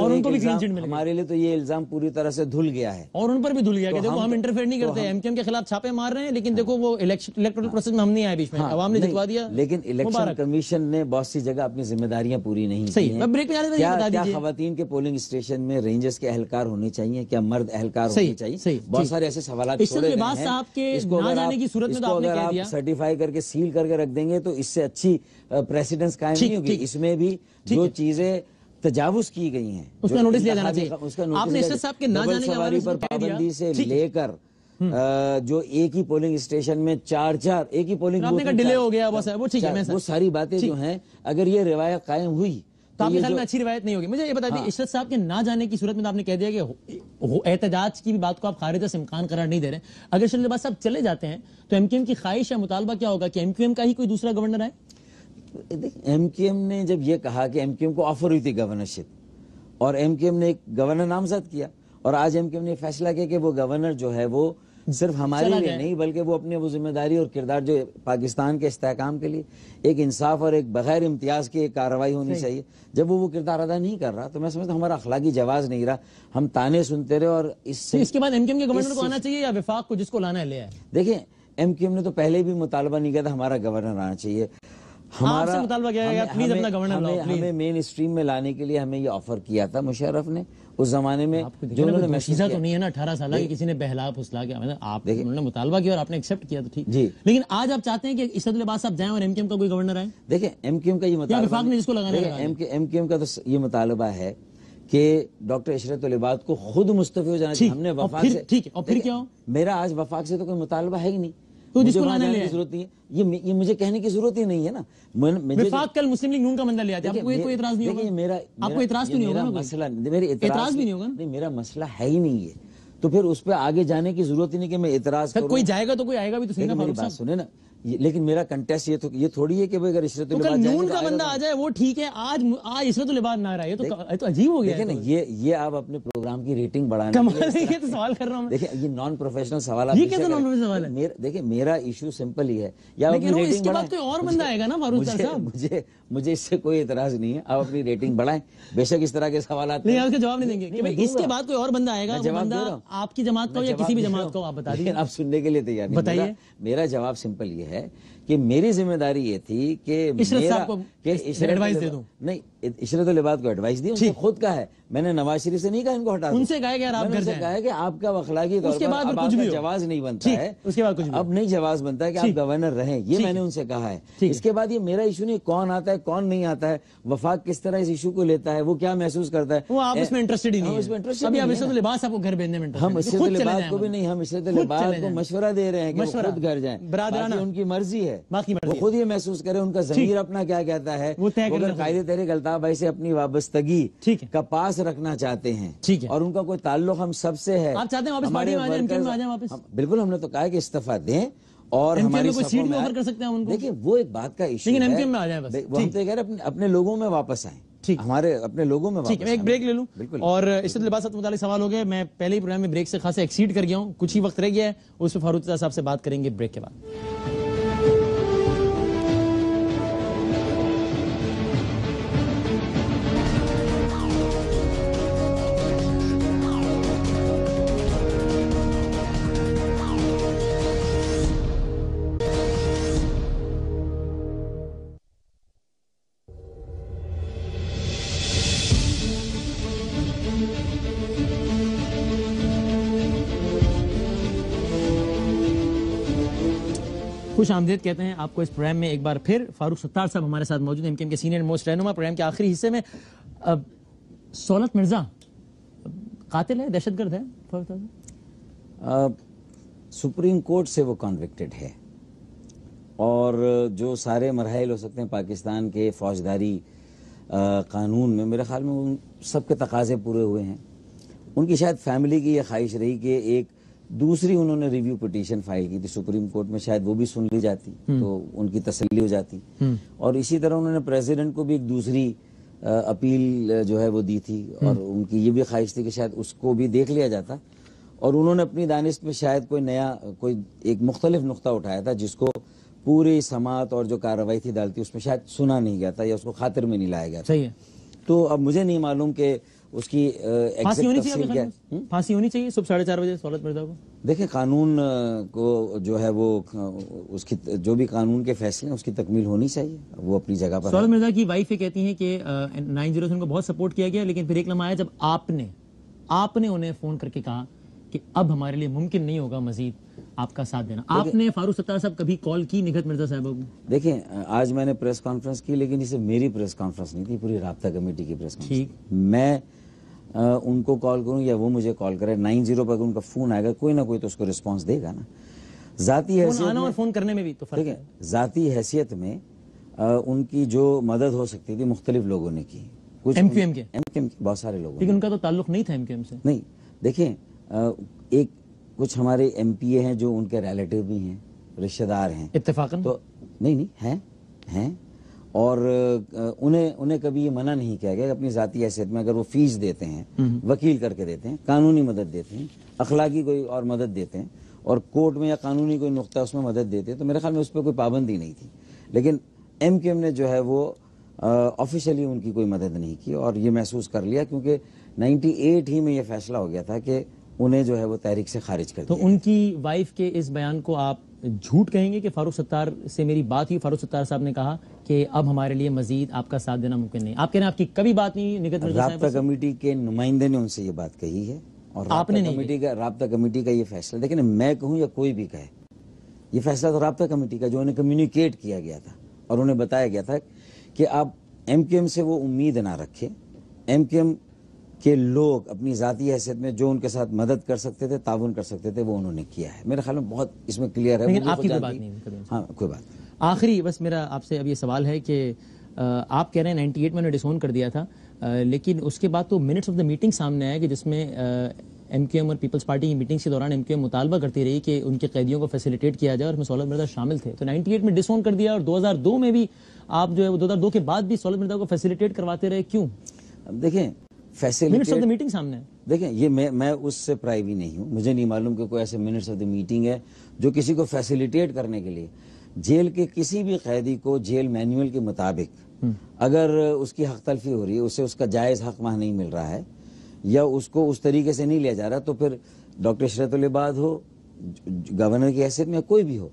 تو یہ الزام پوری طرح سے دھل گیا ہے, اور ان پر بھی دھل گیا کہ دیکھو ہم انٹرفیئر نہیں کرتے, MQM کے خلاف چھاپے مار رہے ہیں, لیکن دیکھو وہ الیکٹورل پروسیس میں ہم نہیں آئے بیچ میں, عوام نے جتوا دیا. لیکن الیکشن کمیشن نے بہت سی جگہ اپنی ذمہ داریاں پوری نہیں کی ہیں. کیا خواتین کے پولنگ اسٹیشن میں رینجرز کے اہلکار ہونے چاہیے, کیا مرد اہلکار ہونے چاہیے؟ بہت سارے ایسے سوالات چھوڑے گئے ہیں. اس کو اگر آپ سرٹیفائی کر کے سیل کر کے رکھ دیں گے تو اس سے اچھی پریسیڈنس قائم نہیں ہوگی. اس میں بھی جو چیزیں تجاوز کی گئی ہیں اس کا نوٹس لیا جانا چاہیے. آپ نے اسد صاحب کے نہ جانے کے حوالے سے پابندی سے لے کر جو ایک ہی پولنگ اسٹیشن میں 4 ایک ہی پولنگ آپ نے کہا ڈیلے ہو گیا, وہ ساری باتیں جو ہیں اگر یہ روایت قائم ہوئی تو آپ کے خیال میں اچھی روایت نہیں ہوگی. مجھے یہ بتا دیجیے اشرت صاحب کے نہ جانے کی صورت میں آپ نے کہہ دیا کہ احتجاج کی بھی بات کو آپ خارج سے امکان قرار نہیں دے رہے. اگر اشرت لباس صاحب چلے جاتے ہیں تو MQM کی خواہش یا مطالبہ کیا ہوگا کہ MQM کا ہی کوئی دوسرا گورنر آئے؟ MQM نے جب یہ کہا کہ MQM کو آفر ہوئی تھی گورنرشپ, اور MQM نے ایک گورنر نامزد کیا, اور آج MQM نے فیصلہ کیا کہ وہ گورنر جو ہے وہ صرف ہمارے لیے نہیں بلکہ وہ اپنے وہ ذمہ داری اور کردار جو پاکستان کے استحکام کے لیے ایک انصاف اور ایک بغیر امتیاز کی ایک کارروائی ہونی چاہیے, جب وہ کردار ادا نہیں کر رہا تو میں سمجھتا ہوں ہمارا اخلاقی جواز نہیں رہا. ہم تانے سنتے رہے, اور اس کے بعد MQM کے گورنر کو آنا چاہیے یا وفاق کو جس کو لانا ہے لے آئے. دیکھیں MQM نے تو پہلے بھی مطالبہ نہیں کیا تھا ہمارا گورنر آنا چاہیے. ہمارا مطالبہ کیا ہے پلیز اپنا گورنر لاؤ. ہمیں مین اسٹریم میں لانے کے لیے ہمیں یہ آفر کیا تھا مشرف نے اس زمانے میں. جو انہوں نے محسوس تو نہیں ہے نا 18 سالہ کی کسی نے بہلا پھسلا کیا, آپ نے مطالبہ کیا اور آپ نے ایکسپٹ کیا تو ٹھیک جی, لیکن آج آپ چاہتے ہیں کہ اشرت لباس صاحب جائیں اور MQM کا کوئی گورنر آئے؟ دیکھیں MQM کا یہ مطالبہ نے جس کو لگانا ہے, MQM کا تو یہ مطالبہ ہے کہ ڈاکٹر اشرت لباس کو خود مستعفی ہو جانا چاہیے. ہم نے وفاق سے, ٹھیک ہے, اور پھر کیا ہو, میرا آج وفاق سے تو کوئی مطالبہ ہے ہی نہیں, تو جس کو لانے کی ضرورت نہیں ہے. یہ مجھے کہنے کی ضرورت ہی نہیں ہے نا. وفاق کل مسلم لیگ نون کا بندہ لے آتے ہیں, آپ کو کوئی اعتراض نہیں ہوگا؟ آپ کو اعتراض کیوں نہیں ہوگا؟ مسئلہ اعتراض بھی نہیں ہوگا. نہیں, میرا مسئلہ ہے ہی نہیں ہے, تو پھر اس پہ آگے جانے کی ضرورت ہی نہیں کہ میں اعتراض کروں. کوئی جائے گا تو کوئی آئے گا بھی تو صحیح نا. میری بات سنیں نا, لیکن میرا کنٹیسٹ یہ تھوڑی ہے کہ اگر اشرت لباس نون کا بندہ آ جائے وہ ٹھیک ہے, آج اشرت لباس نہ رہا, یہ تو عجیب ہو گیا. دیکھیں نا, یہ آپ اپنے پروگرام کی ریٹنگ بڑھانے یہ تو سوال کر رہا ہوں. دیکھیں یہ نان پروفیشنل سوالات, یہ کیسے نان پروفیشنل سوال ہے؟ دیکھیں میرا ایشو سمپل ہی ہے, یا اس کے بعد کوئی اور بندہ آئے گا نا فاروق صاحب. مجھے اس سے کوئی اعتراض نہیں ہے, آپ اپنی ریٹنگ بڑھائیں, بے شک اس طرح کے سوالات نہیں, آپ اس کا جواب نہیں دیں گے کہ اس کے بعد کوئی اور بندہ آئے گا, وہ بندہ آپ کی جماعت کا یا کسی بھی جماعت کا, آپ بتا دیجیے. آپ سننے کے لیے تیار نہیں. بتائیے. میرا جواب سمپل یہ ہے کہ میری ذمہ داری یہ تھی کہ ایڈوائس دے دوں. نہیں, اشرت لباس کو ایڈوائس دی, ان کو خود کا ہے, میں نے نواز شریف سے نہیں کہا ان کو ہٹا دو, ان سے کہا کہ آپ گھر جائیں, کہا کہ آپ کا اخلاقی طور پر اب آپ کا جواز نہیں بنتا ہے, اس کے بعد کچھ اب نہیں جواز بنتا ہے کہ آپ گورنر رہیں, یہ میں نے ان سے کہا ہے. اس کے بعد یہ میرا ایشو نہیں کون آتا ہے کون نہیں آتا ہے, وفاق کس طرح اس ایشو کو لیتا ہے, وہ کیا محسوس کرتا ہے, وہ آپ اس میں انٹرسٹڈ ہی نہیں ہے. ابھی اشرت لباس آپ کو گھر بھیجنے میں ہم اشرت لباس کو بھی نہیں, ہم اشرت لباس کو مشورہ دے رہے ہیں کہ وہ خود گھر جائیں, برادرانہ ان کی مرضی ہے, وہ خود یہ محسوس کرے ان کا ضمیر اپنا کیا کہتا ہے. اگر قائد تحریک الطاف بھائی سے اپنی وابستگی کا پاس رکھنا چاہتے ہیں اور ان کا کوئی تعلق ہم سب سے ہے, آپ چاہتے ہیں واپس پارٹی میں آ جائیں واپس, بالکل ہم نے تو کہا کہ استعفیٰ دیں اور ہماری سیٹ میں آفر کر سکتے ہیں ان کو. دیکھیں وہ ایک بات کا ایشو ہے, وہ ہم تو کہہ رہے ہیں اپنے لوگوں میں واپس آئیں, ہمارے اپنے لوگوں میں. ٹھیک ہے, میں ایک بریک لے لوں. اور عشرت لباس سے متعلق سوال ہو گیا, میں پہلے ہی پروگرام میں بریک سے خاصا ایکسیڈ کر گیا ہوں, کچھ ہی وقت رہ گیا ہے, اس پہ فاروق صاحب سے بات کریں گے بریک کے بعد. خوش آمدید کہتے ہیں آپ کو اس پروگرام میں ایک بار پھر. فاروق ستار صاحب ہمارے ساتھ موجود ہیں, ایم کیو ایم کے سینئر موسٹ رہنما. پروگرام کے آخری حصے میں سہولت مرزا قاتل ہے, دہشت گرد ہے فاروق صاحب؟ سپریم کورٹ سے وہ کنوکٹڈ ہے, اور جو سارے مراحل ہو سکتے ہیں پاکستان کے فوجداری قانون میں, میرے خیال میں ان سب کے تقاضے پورے ہوئے ہیں. ان کی شاید فیملی کی یہ خواہش رہی کہ ایک دوسری انہوں نے ریویو پٹیشن فائل کی تھی سپریم کورٹ میں, شاید وہ بھی سن لی جاتی تو ان کی تسلی ہو جاتی. اور اسی طرح انہوں نے پریزیڈنٹ کو بھی ایک دوسری اپیل جو ہے وہ دی تھی, اور ان کی یہ بھی خواہش تھی کہ شاید اس کو بھی دیکھ لیا جاتا. اور انہوں نے اپنی دانست میں شاید کوئی ایک مختلف نقطہ اٹھایا تھا جس کو پوری سماعت اور جو کارروائی تھی عدالتی اس میں شاید سنا نہیں گیا تھا یا اس کو خاطر میں نہیں لایا گیا تھا. صحیح ہے. تو اب مجھے نہیں معلوم کہ اس کی پھانسی ہونی چاہیے صبح 4:30 بجے سہولت مرزا کو. دیکھیں, قانون کو جو ہے وہ اس کی جو بھی قانون کے فیصلے ہیں اس کی تکمیل ہونی چاہیے, وہ اپنی جگہ پر. سہولت مرزا کی وائف یہ کہتی ہیں کہ 907 کو بہت سپورٹ کیا گیا, لیکن پھر ایک لمحہ آیا جب آپ نے انہیں فون کر کے کہا کہ اب ہمارے لیے ممکن نہیں ہوگا مزید آپ کا ساتھ دینا. آپ نے فاروق ستار صاحب کبھی کال کی نگہت مرزا صاحبہ کو؟ دیکھیں, آج میں نے پریس کانفرنس کی, لیکن اسے میری پریس کانفرنس نہیں تھی, پوری رابطہ کمیٹی کی پریس کانفرنس. میں ان کو کال کروں یا وہ مجھے کال کرے, 90 پر ان کا فون آئے گا, کوئی نہ کوئی تو اس کو رسپانس دے گا نا. ذاتی حیثیت اور فون کرنے میں بھی تو فرق ہے. ذاتی حیثیت میں ان کی جو مدد ہو سکتی تھی مختلف لوگوں نے کی. کچھ ایم کیو ایم کے بہت سارے لوگوں, لیکن ان کا تو تعلق نہیں تھا ایم کیو ایم سے. نہیں, دیکھیں, ایک کچھ ہمارے ایم پی اے ہیں جو ان کے ریلیٹیو بھی ہیں, رشتہ دار ہیں اتفاقاً, تو نہیں ہیں, اور انہیں کبھی یہ منع نہیں کیا گیا کہ اپنی ذاتی حیثیت میں اگر وہ فیس دیتے ہیں, وکیل کر کے دیتے ہیں, قانونی مدد دیتے ہیں, اخلاقی کوئی اور مدد دیتے ہیں, اور کورٹ میں یا قانونی کوئی نقطہ اس میں مدد دیتے ہیں, تو میرے خیال میں اس پہ کوئی پابندی نہیں تھی. لیکن ایم کیو ایم نے جو ہے وہ آفیشلی ان کی کوئی مدد نہیں کی, اور یہ محسوس کر لیا کیونکہ 98 ہی میں یہ فیصلہ ہو گیا تھا کہ انہیں جو ہے وہ تحریک سے خارج کر دیا. تو ان کی وائف کے اس بیان کو آپ جھوٹ کہیں گے کہ فاروق ستار سے میری بات ہوئی, فاروق ستار صاحب نے کہا کہ اب ہمارے لیے مزید آپ کا ساتھ دینا ممکن نہیں. آپ کہہ رہے ہیں آپ کی کبھی بات نہیں نگہت مرزا صاحب سے؟ رابطہ کمیٹی کے نمائندے نے ان سے یہ بات کہی ہے, اور رابطہ کمیٹی کا یہ فیصلہ, دیکھیں میں کہوں یا کوئی بھی کہے, یہ فیصلہ تو رابطہ کمیٹی کا جو انہیں کمیونیکیٹ کیا گیا تھا اور انہیں بتایا گیا تھا کہ آپ ایم کیو ایم سے وہ امید نہ رکھیں. ایم کیو ایم کہ لوگ اپنی ذاتی حیثیت میں جو ان کے ساتھ مدد کر سکتے تھے, تعاون کر سکتے تھے, وہ انہوں نے کیا ہے. میرے خیال میں بہت اس میں کلیئر ہے. لیکن آپ کی کوئی بات نہیں. ہاں, کوئی بات نہیں. آخری بس میرا آپ سے اب یہ سوال ہے کہ آپ کہہ رہے ہیں 98 میں انہوں نے ڈسون کر دیا تھا, لیکن اس کے بعد تو منٹس آف دا میٹنگ سامنے آیا کہ جس میں ایم کیو ایم اور پیپلز پارٹی کی میٹنگز کے دوران ایم کیو ایم مطالبہ کرتی رہی کہ ان کے قیدیوں کو فیسیلیٹیٹ کیا جائے, اور اس میں سہولت مرزا شامل تھے. تو 98 میں ڈسون کر دیا, اور 2002 میں بھی آپ جو ہے 2002 کے بعد بھی سہولت مرزا کو فیسیلیٹیٹ کرواتے رہے, کیوں؟ دیکھیں, منٹس آف دا میٹنگ سامنے ہے. دیکھیں, یہ میں اس سے پرائیوی نہیں ہوں, مجھے نہیں معلوم کہ کوئی ایسے منٹس آف دا میٹنگ ہے جو کسی کو فیسیلیٹیٹ کرنے کے لیے جیل کے کسی بھی قیدی کو جیل مینول کے مطابق اگر اس کی حق تلفی ہو رہی ہے, اسے اس کا جائز حق وہاں نہیں مل رہا ہے, یا اس کو اس طریقے سے نہیں لیا جا رہا, تو پھر ڈاکٹر عشرت العباد ہو, گورنر کی حیثیت میں کوئی بھی ہو,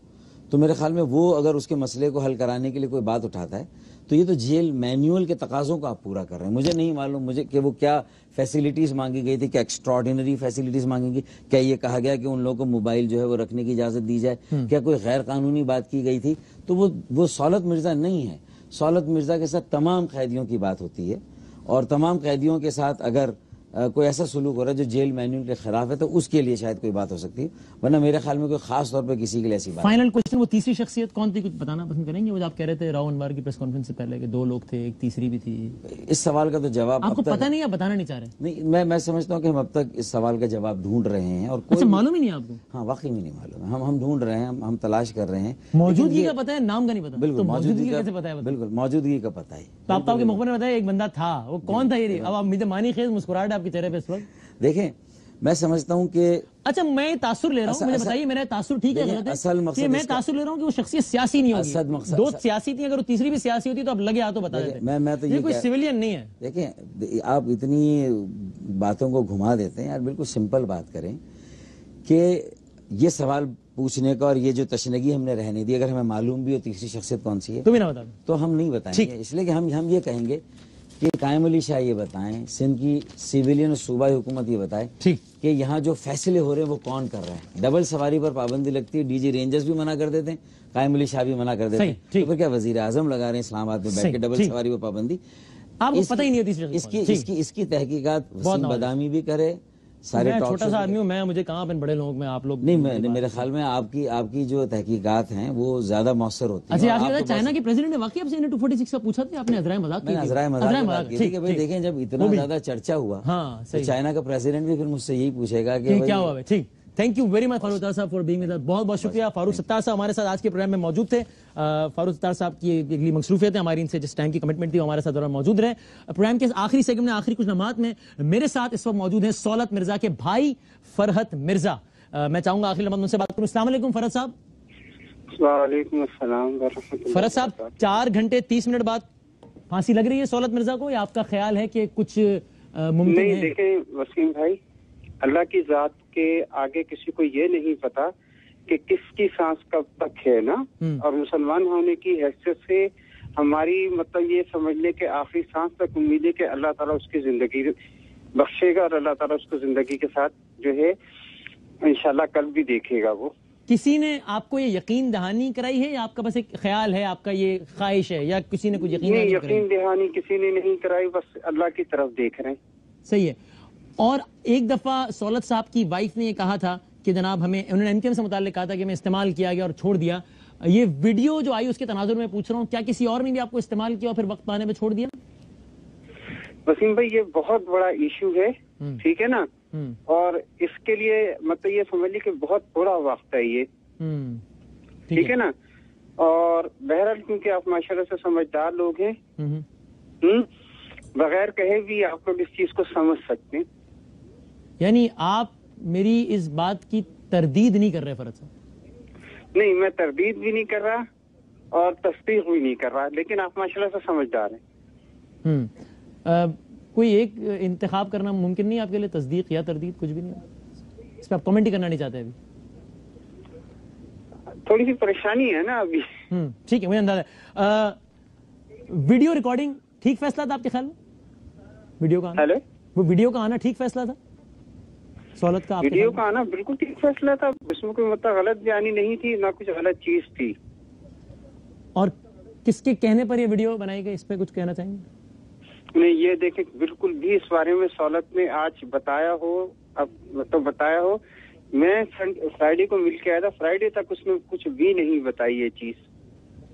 تو میرے خیال میں وہ اگر اس کے مسئلے کو حل کرانے کے لیے کوئی بات اٹھاتا ہے تو یہ تو جیل مینول کے تقاضوں کو آپ پورا کر رہے ہیں. مجھے نہیں معلوم کہ وہ کیا فیسیلیٹیز مانگی گئی تھی, کیا ایکسٹراڈینری فیسیلیٹیز مانگی گئی, کیا یہ کہا گیا کہ ان لوگوں کو موبائل جو ہے وہ رکھنے کی اجازت دی جائے, کیا کوئی غیر قانونی بات کی گئی تھی. تو وہ سہولت مرزا نہیں ہے. سہولت مرزا کے ساتھ تمام قیدیوں کی بات ہوتی ہے, اور تمام قیدیوں کے ساتھ اگر کوئی ایسا سلوک ہو رہا ہے جو جیل مینیول کے خلاف ہے تو اس کے لیے شاید کوئی بات ہو سکتی ہے، ورنہ میرے خیال میں کوئی خاص طور پہ کسی کے لیے ایسی بات فائنل کوشچن، وہ تیسری شخصیت کون تھی، کچھ بتانا پسند کریں گے؟ وہ آپ کہہ رہے تھے راؤ انوار کی پریس کانفرنس سے پہلے کہ 2 لوگ تھے، ایک تیسری بھی تھی. اس سوال کا تو جواب آپ کو پتہ نہیں، آپ بتانا نہیں چاہ رہے؟ نہیں، میں سمجھتا ہوں کہ ہم اب تک اس سوال کا جواب ڈھونڈ رہے ہیں، اور اچھا معلوم ہی نہیں آپ کو؟ ہاں واقعی میں نہیں معلوم ہے، ہم ڈھونڈ رہے ہیں، ہم تلاش کر رہے ہیں. موجودگی کا پتہ ہے، نام کا نہیں پتہ. بالکل موجودگی کا کیسے پتہ ہے؟ بالکل موجودگی کا پتہ ہے. تو آپ کے مخبر نے بتایا ایک بندہ تھا، وہ کون تھا؟ یہ اب آپ مجھے مانی خیز مسکراہٹ آپ کے چہرے پہ اس وقت. دیکھیں میں سمجھتا ہوں کہ اچھا میں تاثر لے رہا ہوں، مجھے بتائیے میرا تاثر ٹھیک ہے غلط ہے؟ اصل مقصد میں تاثر لے رہا ہوں کہ وہ شخصیت سیاسی نہیں ہوگی. 2 سیاسی تھی، اگر وہ تیسری بھی سیاسی ہوتی تو اب لگے ہاتھوں بتا دیتے. میں تو یہ کوئی سویلین نہیں ہے. دیکھیں آپ اتنی باتوں کو گھما دیتے ہیں یار، بالکل سمپل بات کریں کہ یہ سوال پوچھنے کا اور یہ جو تشنگی ہم نے رہنے دی، اگر ہمیں معلوم بھی ہو تیسری شخصیت کون سی ہے تو بھی نہ بتا دیں تو ہم نہیں بتائیں گے، اس لیے کہ ہم یہ کہیں گے کہ قائم علی شاہ یہ بتائیں، سندھ کی سویلین اور صوبائی حکومت یہ بتائے کہ یہاں جو فیصلے ہو رہے ہیں وہ کون کر رہا ہے. ڈبل سواری پر پابندی لگتی ہے، ڈی جی رینجرز بھی منع کر دیتے ہیں، قائم علی شاہ بھی منع کر دیتے ہیں، تو پھر کیا وزیر اعظم لگا رہے ہیں اسلام آباد میں بیٹھ کے ڈبل سواری پر پابندی؟ آپ کو پتہ ہی نہیں ہوتی. اس کی تحقیقات وسیم بدامی بھی کرے. میں چھوٹا سا آدمی ہوں، مجھے کہاں اپنے بڑے لوگوں میں آپ لوگ نہیں، میرے خیال میں آپ کی جو تحقیقات ہیں وہ زیادہ مؤثر ہوتی ہیں. اچھا چائنا کے پریزیڈنٹ نے واقعی آپ سے 246 کا پوچھا تھا، آپ نے عذرائے مذاق کی؟ عذرائے مذاق کی کہ بھائی دیکھیں جب اتنا زیادہ چرچا ہوا تو چائنا کا پریزیڈنٹ بھی پھر مجھ سے یہی پوچھے گا کہ کیا ہوا. ٹھیک، thank you very much Farooq Sattar صاحب فار بینگ ود اس. بہت بہت شکریہ. فاروق ستار صاحب ہمارے ساتھ آج کے پروگرام میں موجود تھے. فاروق ستار صاحب کی اگلی مصروفیت ہے ہماری، ان سے جس ٹائم کی کمٹمنٹ تھی وہ ہمارے ساتھ دوران موجود رہے. پروگرام کے آخری سیگمنٹ میں آخری کچھ لمحات میں میرے ساتھ اس وقت موجود ہیں سولت مرزا کے بھائی فرحت مرزا. میں چاہوں گا آخری لمحات ان سے بات کروں. السلام علیکم فرحت صاحب. وعلیکم السلام ورحمۃ اللہ. فرحت صاحب 4 گھنٹے 30 منٹ بعد پھانسی لگ رہی ہے سولت مرزا کو، یا آپ کا خیال ہے کہ کچھ ممکن ہے؟ نہیں دیکھیں وسیم بھائی، اللہ کی ذات کے آگے کسی کو یہ نہیں پتا کہ کس کی سانس کب تک ہے نا. اور مسلمان ہونے کی حیثیت سے ہماری مطلب یہ سمجھ لے کہ آخری سانس تک امید ہے کہ اللہ تعالیٰ اس کی زندگی بخشے گا، اور اللہ تعالیٰ اس کو زندگی کے ساتھ جو ہے انشاءاللہ کل بھی دیکھے گا. وہ کسی نے آپ کو یہ یقین دہانی کرائی ہے یا آپ کا بس ایک خیال ہے، آپ کا یہ خواہش ہے، یا کسی نے کچھ یقین دہانی کسی نے نہیں کرائی، بس اللہ کی طرف دیکھ رہے ہیں. صحیح ہے. اور ایک دفعہ سولت صاحب کی وائف نے یہ کہا تھا کہ جناب انہوں نے MKM سے متعلق کہا تھا کہ میں استعمال کیا گیا اور چھوڑ دیا. یہ ویڈیو جو آئی اس کے تناظر میں پوچھ رہا ہوں، کیا کسی اور نے بھی آپ کو استعمال کیا اور پھر وقت پانے پہ چھوڑ دیا؟ وسیم بھائی یہ بہت بڑا ایشو ہے، ٹھیک ہے نا، اور اس کے لیے مطلب یہ سمجھ لی کہ بہت بڑا وقت ہے یہ، ٹھیک ہے نا. اور بہرحال کیونکہ آپ ماشاءاللہ سے سمجھدار لوگ ہیں، بغیر کہے بھی آپ لوگ اس چیز کو سمجھ سکتے ہیں. یعنی آپ میری اس بات کی تردید نہیں کر رہے فرحت صاحب؟ نہیں، میں تردید بھی نہیں کر رہا اور تصدیق بھی نہیں کر رہا، لیکن آپ ماشاءاللہ سے سمجھدار ہیں. کوئی ایک انتخاب کرنا ممکن نہیں آپ کے لیے، تصدیق یا تردید؟ کچھ بھی نہیں، اس پہ آپ کمنٹ ہی کرنا نہیں چاہتے ابھی؟ تھوڑی سی پریشانی ہے نا ابھی. ٹھیک ہے، مجھے اندازہ ہے. ویڈیو ریکارڈنگ ٹھیک فیصلہ تھا آپ کے خیال میں؟ ویڈیو کا آنا، وہ ویڈیو کا آنا ٹھیک فیصلہ تھا سولت کا؟ ویڈیو کا آنا بالکل ٹھیک فیصلہ تھا، اس میں کوئی مطلب غلط بیانی نہیں تھی، نہ کچھ غلط چیز تھی. اور کس کے کہنے پر یہ ویڈیو بنائی گئی، اس پہ کچھ کہنا چاہیں گے؟ نہیں، یہ دیکھیں بالکل بھی اس بارے میں سولت نے آج بتایا ہو، اب تو بتایا ہو. میں فرائیڈے کو مل کے آیا تھا، فرائیڈے تک اس نے کچھ بھی نہیں بتائی یہ چیز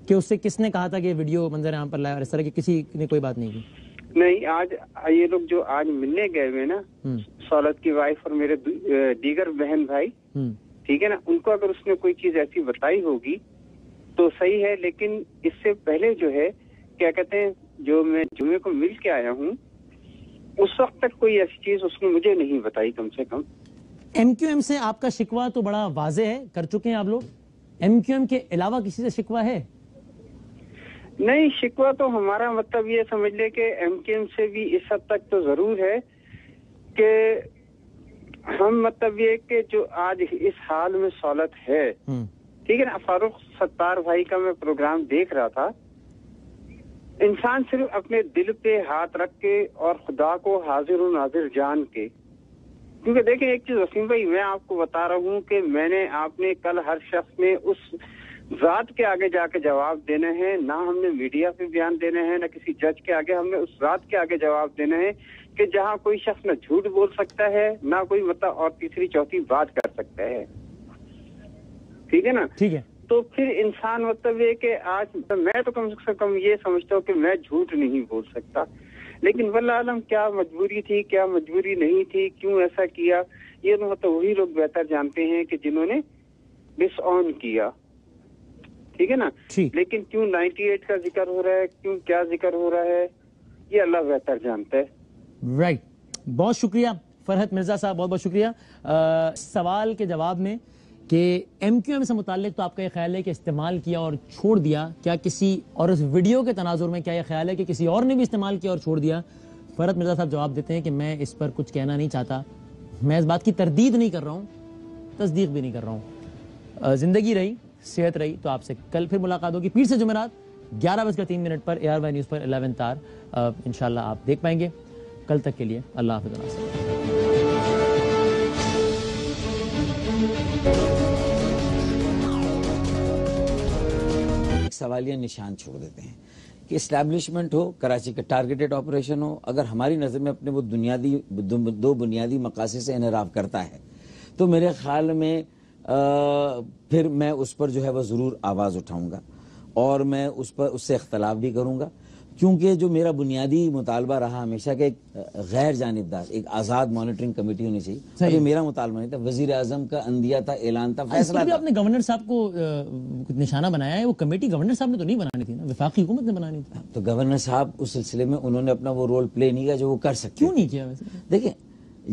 کہ اس سے کس نے کہا تھا کہ یہ ویڈیو منظر عام پر لایا، اور اس طرح کی کسی نے کوئی بات نہیں کی. نہیں، آج یہ لوگ جو آج ملنے گئے ہوئے نا، سولت کی وائف اور میرے دیگر بہن بھائی، ٹھیک ہے نا، ان کو اگر اس نے کوئی چیز ایسی بتائی ہوگی تو صحیح ہے، لیکن اس سے پہلے جو ہے کیا کہتے ہیں، جو میں جمعے کو مل کے آیا ہوں اس وقت تک کوئی ایسی چیز اس نے مجھے نہیں بتائی کم سے کم. MQM سے آپ کا شکوہ تو بڑا واضح ہے، کر چکے ہیں آپ لوگ. MQM کے علاوہ کسی سے شکوہ ہے؟ نہیں، شکوہ تو ہمارا مطلب یہ سمجھ لے کہ MQM سے بھی اس حد تک تو ضرور ہے کہ ہم مطلب یہ کہ جو آج اس حال میں سولت ہے، ٹھیک ہے نا. فاروق ستار بھائی کا میں پروگرام دیکھ رہا تھا. انسان صرف اپنے دل پہ ہاتھ رکھ کے اور خدا کو حاضر و ناظر جان کے، کیونکہ دیکھیں ایک چیز وسیم بھائی میں آپ کو بتا رہا ہوں کہ میں نے آپ نے کل ہر شخص نے اس ذات کے آگے جا کے جواب دینے ہیں، نہ ہم نے میڈیا پہ بیان دینے ہیں، نہ کسی جج کے آگے، ہم نے اس ذات کے آگے جواب دینے ہیں کہ جہاں کوئی شخص نہ جھوٹ بول سکتا ہے نہ کوئی مطلب اور تیسری چوتھی بات کر سکتا ہے. ٹھیک ہے نا؟ ٹھیک ہے. تو پھر انسان مطلب یہ کہ آج میں تو کم سے کم یہ سمجھتا ہوں کہ میں جھوٹ نہیں بول سکتا, لیکن واللہ عالم کیا مجبوری تھی کیا مجبوری نہیں تھی, کیوں ایسا کیا, یہ تو مطلب وہی لوگ بہتر جانتے ہیں کہ جنہوں نے ڈس آن کیا. ٹھیک ہے نا؟ لیکن کیوں 98 کا ذکر ہو رہا ہے, کیوں کیا ذکر ہو رہا ہے, یہ اللہ بہتر جانتا ہے. رائٹ. بہت شکریہ فرحت مرزا صاحب, بہت بہت شکریہ. سوال کے جواب میں کہ ایم کیو ایم سے متعلق تو آپ کا یہ خیال ہے کہ استعمال کیا اور چھوڑ دیا, کیا کسی اور اس ویڈیو کے تناظر میں کیا یہ خیال ہے کہ کسی اور نے بھی استعمال کیا اور چھوڑ دیا؟ فرحت مرزا صاحب جواب دیتے ہیں کہ میں اس پر کچھ کہنا نہیں چاہتا, میں اس بات کی تردید نہیں کر رہا ہوں, تصدیق بھی نہیں کر رہا ہوں. زندگی رہی, صحت رہی تو آپ سے کل پھر ملاقات ہوگی, پیر سے جمعرات 11:03 پر ARY نیوز پر 11th آر انشاءاللہ آپ دیکھ پائیں گے. کل تک کے لیے اللہ حافظ. سوالیہ نشان چھوڑ دیتے ہیں کہ اسٹیبلشمنٹ ہو, کراچی کا ٹارگیٹڈ آپریشن ہو, اگر ہماری نظر میں اپنے وہ دو بنیادی مقاصد سے انحراف کرتا ہے تو میرے خیال میں پھر میں اس پر جو ہے وہ ضرور آواز اٹھاؤں گا اور میں اس سے اختلاف بھی کروں گا, کیونکہ جو میرا بنیادی مطالبہ رہا ہمیشہ کہ ایک غیر جانبدار ایک آزاد مانیٹرنگ کمیٹی ہونی چاہیے. یہ میرا مطالبہ نہیں تھا, وزیر اعظم کا اندیہ تھا, اعلان تھا, فیصلہ تھا. آپ نے گورنر صاحب کو نشانہ بنایا ہے, وہ کمیٹی گورنر صاحب نے تو نہیں بنانی تھی نا, وفاقی حکومت نے بنانی تھی. تو گورنر صاحب اس سلسلے میں انہوں نے اپنا وہ رول پلے نہیں کیا جو وہ کر سکتے. کیوں نہیں کیا ویسے؟ دیکھیں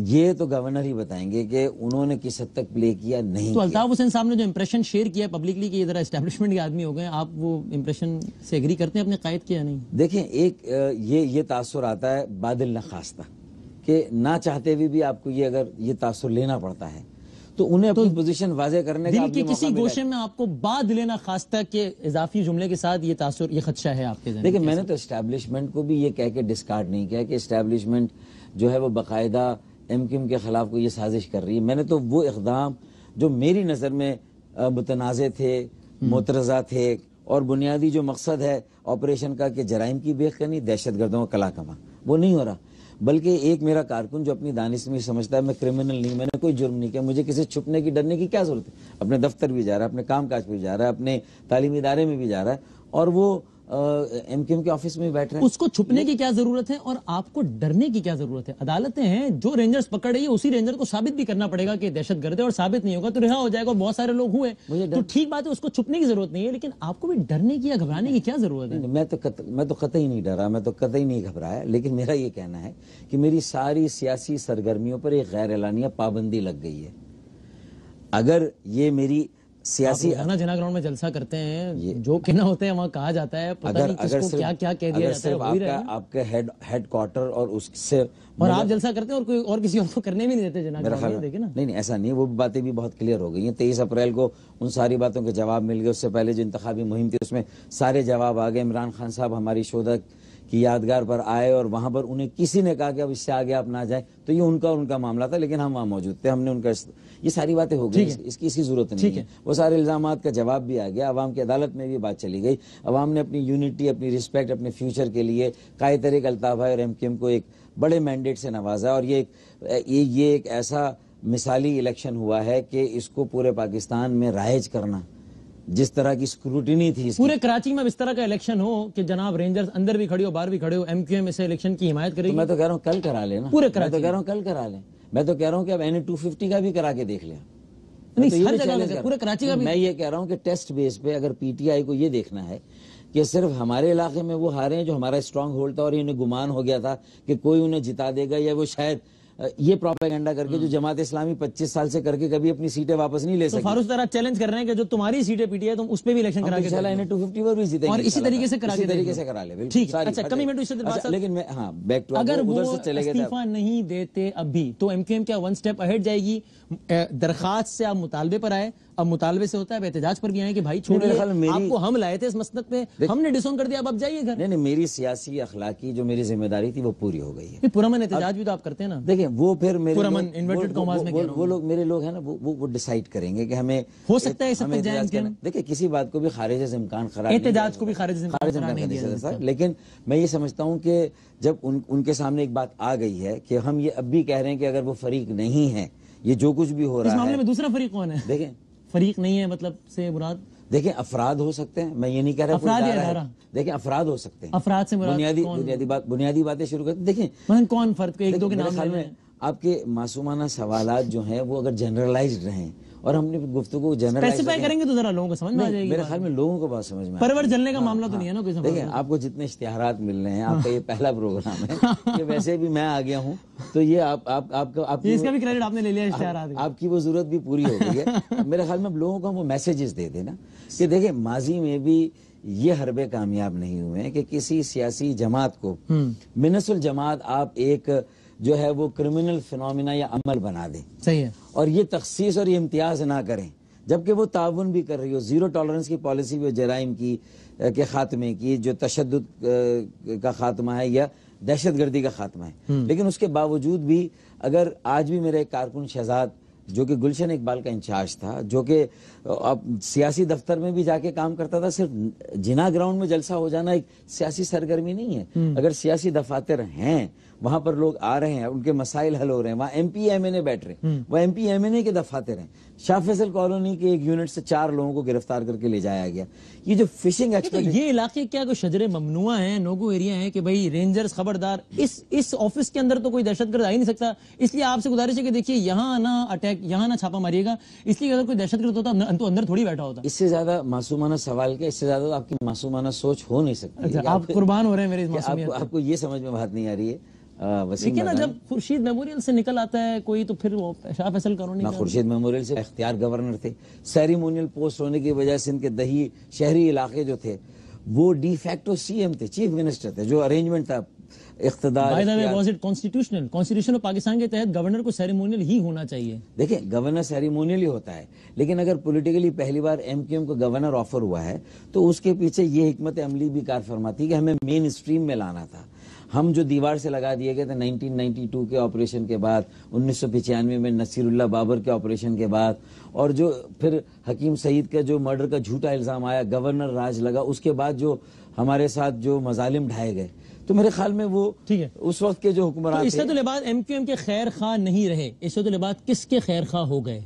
یہ تو گورنر ہی بتائیں گے کہ انہوں نے کس حد تک پلے کیا نہیں. تو الطاف حسین صاحب نے جو امپریشن شیئر کیا پبلکلی کہ یہ ذرا اسٹیبلشمنٹ کے آدمی ہو گئے, آپ وہ امپریشن سے ایگری کرتے ہیں اپنے قائد کے یا نہیں؟ دیکھیں ایک یہ تاثر آتا ہے بادل نخواستہ کہ نہ چاہتے ہوئے بھی آپ کو یہ اگر یہ تاثر لینا پڑتا ہے تو انہیں اپنی پوزیشن واضح کرنے کا دل کے کسی گوشے میں آپ کو بعد لینا خواستہ کے اضافی جملے کے ساتھ یہ تاثر یہ خدشہ ہے آپ کے ذہن میں؟ دیکھیں میں نے تو اسٹیبلشمنٹ کو بھی یہ کہہ کے ڈسکارڈ نہیں کیا کہ اسٹیبلشمنٹ جو ہے وہ باقاعدہ ایم کیو ایم کے خلاف کوئی یہ سازش کر رہی ہے. میں نے تو وہ اقدام جو میری نظر میں متنازع تھے, مترضع تھے اور بنیادی جو مقصد ہے آپریشن کا کہ جرائم کی بیخ کرنی, دہشت گردوں کا کلا کما, وہ نہیں ہو رہا. بلکہ ایک میرا کارکن جو اپنی دانش میں سمجھتا ہے میں کرمنل نہیں, میں نے کوئی جرم نہیں کیا, مجھے کسی چھپنے کی ڈرنے کی کیا ضرورت ہے. اپنے دفتر بھی جا رہا ہے, اپنے کام کاج بھی جا رہا ہے, اپنے تعلیمی ادارے میں بھی جا رہا ہے اور وہ ایم کیو ایم کے آفس میں بیٹھ رہے ہیں. اس کو چھپنے کی کیا ضرورت ہے اور آپ کو ڈرنے کی کیا ضرورت ہے؟ عدالتیں ہیں, جو رینجرز پکڑ رہی ہے اسی رینجر کو ثابت بھی کرنا پڑے گا کہ دہشت گرد ہے, اور ثابت نہیں ہوگا تو رہا ہو جائے گا. اور بہت سارے لوگ ہوئے تو ٹھیک بات ہے, اس کو چھپنے کی ضرورت نہیں ہے, لیکن آپ کو بھی ڈرنے کی یا گھبرانے کی کیا ضرورت ہے؟ میں تو قطعی نہیں ڈرا, میں تو قطعی نہیں گھبرایا, لیکن میرا یہ کہنا ہے کہ میری ساری سیاسی سرگرمیوں پر ایک غیر اعلانیہ پابندی لگ گئی ہے. اگر یہ میری سیاسی جنا گراؤنڈ میں جلسہ کرتے ہیں, جو کہنا ہوتے ہیں وہاں کہا جاتا ہے, پتہ نہیں کس کو کیا کیا کہہ دیا جاتا ہے. آپ کے ہیڈ کوارٹر اور اس سے اور آپ جلسہ کرتے ہیں اور کوئی اور کسی اور کو کرنے بھی نہیں دیتے جنا گراؤنڈ میں, دیکھیں نا. نہیں ایسا نہیں, وہ باتیں بھی بہت کلیئر ہو گئی ہیں. 23 اپریل کو ان ساری باتوں کے جواب مل گئے. اس سے پہلے جو انتخابی مہم تھی اس میں سارے جواب آ گئے. عمران خان صاحب ہماری شہداء کی یادگار پر آئے اور وہاں پر انہیں کسی نے کہا کہ اب اس سے آگے آپ نہ جائیں, تو یہ ان کا معاملہ تھا, لیکن ہم وہاں موجود تھے, ہم نے ان کا یہ ساری باتیں ہو گئی, اس کی ضرورت نہیں ہے. وہ سارے الزامات کا جواب بھی آ گیا, عوام کی عدالت میں بھی بات چلی گئی. عوام نے اپنی یونٹی, اپنی رسپیکٹ, اپنے فیوچر کے لیے قائد طریق الطاف بھائی اور ایم کیو ایم کو ایک بڑے مینڈیٹ سے نوازا, اور یہ ایک ایسا مثالی الیکشن ہوا ہے کہ اس کو پورے پاکستان میں رائج کرنا, جس طرح کی اسکروٹنی تھی پورے کراچی میں اس طرح کا الیکشن ہو کہ جناب رینجرز اندر بھی کھڑی ہو باہر بھی کھڑے ہو, ایم کیو ایم اس الیکشن کی حمایت کرے گی. میں تو کہہ رہا ہوں کل کرا لیں نا, پورے کراچی میں تو کہہ رہا ہوں کل کرا لیں. میں تو کہہ رہا ہوں کہ اب NA-250 کا بھی کرا کے دیکھ لیں. پورے کراچی کا بھی. میں یہ کہہ رہا ہوں کہ ٹیسٹ بیس پہ اگر پی ٹی آئی کو یہ دیکھنا ہے کہ صرف ہمارے علاقے میں وہ ہارے ہیں جو ہمارا اسٹرانگ ہولڈ تھا اور انہیں گمان ہو گیا تھا کہ کوئی انہیں جتا دے گا, یا وہ شاید یہ پروپیگنڈا کر کے جو جماعت اسلامی 25 سال سے کر کے کبھی اپنی سیٹیں واپس نہیں لے سکتی. تو فاروق طرح چیلنج کر رہے ہیں کہ جو تمہاری سیٹیں پیٹی ہے تم اس پہ بھی الیکشن کرا کے NA-250 پر بھی جیتیں گے اور اسی طریقے سے کرا لیں. ٹھیک ہے. اچھا کمیٹمنٹ اس سے بات, لیکن میں ہاں بیک ٹو اگر وہ استعفیٰ نہیں دیتے ابھی تو ایم کیو ایم کیا ون سٹیپ اہیڈ جائے گی؟ درخواست سے آپ مطالبے پر آئے, اب مطالبے سے ہوتا ہے، اب احتجاج پر گیا ہے کہ بھائی چھوڑیے، آپ کو ہم لائے تھے اس مسلک پہ، ہم نے ڈسون کر دیا، اب آپ جائیے گھر. نہیں، میری سیاسی اخلاقی جو میری ذمہ داری تھی وہ پوری ہو گئی ہے. پرامن احتجاج بھی تو آپ کرتے ہیں نا. دیکھیں وہ پھر میرے وہ لوگ میرے لوگ ہیں نا، وہ ڈیسائیڈ کریں گے کہ ہمیں ہو سکتا ہے اس تک جائیں. دیکھیں کسی بات کو بھی خارج از امکان قرار احتجاج کو بھی خارج نہیں دیا جاتا. لیکن میں یہ سمجھتا ہوں کہ جب ان کے سامنے ایک بات آ گئی ہے کہ ہم یہ اب بھی کہہ رہے ہیں کہ اگر وہ فریق نہیں ہے، یہ جو کچھ بھی ہو رہا ہے، اس معاملے میں دوسرا فریق کون ہے؟ دیکھیں فریق نہیں ہے مطلب سے مراد، دیکھیں افراد ہو سکتے ہیں، میں یہ نہیں کہہ رہا افراد. دیکھیں افراد ہو سکتے ہیں، افراد سے مراد بنیادی باتیں شروع کرتے. دیکھیں مثلا کون فرد، ایک دو کے نام خیال میں آپ کے معصومانہ سوالات جو ہیں وہ اگر جنرلائزڈ رہیں اور ہم نے گفتگو اسپیسیفائی کریں گے تو ذرا لوگوں کو سمجھ میں آ جائے گی. میرے خیال میں لوگوں کو بہت سمجھ میں پرور جلنے کا معاملہ تو نہیں ہے نا کوئی. دیکھیں آپ کو جتنے اشتہارات مل رہے ہیں، آپ کا یہ پہلا پروگرام ہے، یہ ویسے بھی میں آ گیا ہوں تو یہ آپ اس کا بھی کریڈٹ آپ نے لے لیا اشتہارات. آپ کی وہ ضرورت بھی پوری ہو گئی ہے. میرے خیال میں لوگوں کو ہم وہ میسیجز دے دیں نا کہ دیکھیں ماضی میں بھی یہ حربے کامیاب نہیں ہوئے ہیں کہ کسی سیاسی جماعت کو منس الجماعت آپ ایک جو ہے وہ کرمنل فینومینا یا عمل بنا دیں. صحیح ہے. اور یہ تخصیص اور یہ امتیاز نہ کریں، جبکہ وہ تعاون بھی کر رہی ہو، زیرو ٹالرنس کی پالیسی بھی، جرائم کی کے خاتمے کی، جو تشدد کا خاتمہ ہے یا دہشت گردی کا خاتمہ ہے. لیکن اس کے باوجود بھی اگر آج بھی میرا ایک کارکن شہزاد جو کہ گلشن اقبال کا انچارج تھا، جو کہ اب سیاسی دفتر میں بھی جا کے کام کرتا تھا، صرف جنا گراؤنڈ میں جلسہ ہو جانا ایک سیاسی سرگرمی نہیں ہے. اگر سیاسی دفاتر ہیں، وہاں پر لوگ آ رہے ہیں، ان کے مسائل حل ہو رہے ہیں، وہاں ایم پی ایم این اے بیٹھ رہے ہیں، وہ ایم پی ایم این اے کے دفاتر ہیں. شاہ فیصل کالونی کے ایک یونٹ سے 4 لوگوں کو گرفتار کر کے لے جایا گیا. یہ جو فشنگ یہ علاقے کیا کوئی شجرے ممنوع ہیں، نوگو ایریا ہیں کہ بھائی رینجرز خبردار، اس آفس کے اندر تو کوئی دہشت گرد آ ہی نہیں سکتا. اس لیے آپ سے گزارش ہے کہ دیکھیے یہاں نہ اٹیک، یہاں نہ چھاپا ماریے گا، اس لیے اگر کوئی دہشت گرد ہوتا تو اندر تھوڑی بیٹھا ہوتا. اس سے زیادہ معصومانہ سوال کیا، اس سے زیادہ آپ کی معصومانہ سوچ ہو نہیں سکتی. آپ قربان ہو رہے ہیں میری معصومیت. آپ کو یہ سمجھ میں بات نہیں آ رہی ہے. لیکن نا جب خورشید میموریل سے نکل آتا ہے کوئی تو پھر وہ شاہ فیصل کالونی کا. خورشید میموریل سے اختیار گورنر تھے، سیریمونیل پوسٹ ہونے کی وجہ سے ان کے دہی شہری علاقے جو تھے وہ ڈی فیکٹو سی ایم تھے، چیف منسٹر تھے. جو ارینجمنٹ تھا اقتدار، was it constitutional? Constitution of Pakistan کے تحت گورنر کو سیریمونیل ہی ہونا چاہیے. دیکھیں گورنر سیریمونیل ہی ہوتا ہے، لیکن اگر پولیٹیکلی پہلی بار ایم کیو ایم کو گورنر آفر ہوا ہے تو اس کے پیچھے یہ حکمت عملی بھی کار فرماتی کہ ہمیں مین اسٹریم میں لانا تھا. ہم جو دیوار سے لگا دیے گئے تھے 1992 کے آپریشن کے بعد، 1995 میں نصیر اللہ بابر کے آپریشن کے بعد، اور جو پھر حکیم سعید کا جو مرڈر کا جھوٹا الزام آیا، گورنر راج لگا، اس کے بعد جو ہمارے ساتھ جو مظالم ڈھائے گئے، تو میرے خیال میں وہ ٹھیک ہے اس وقت کے جو حکمران تھے. اس سے بعد ایم کیو ایم کے خیر خواہ نہیں رہے، اس سے بعد کس کے خیر خواہ ہو گئے؟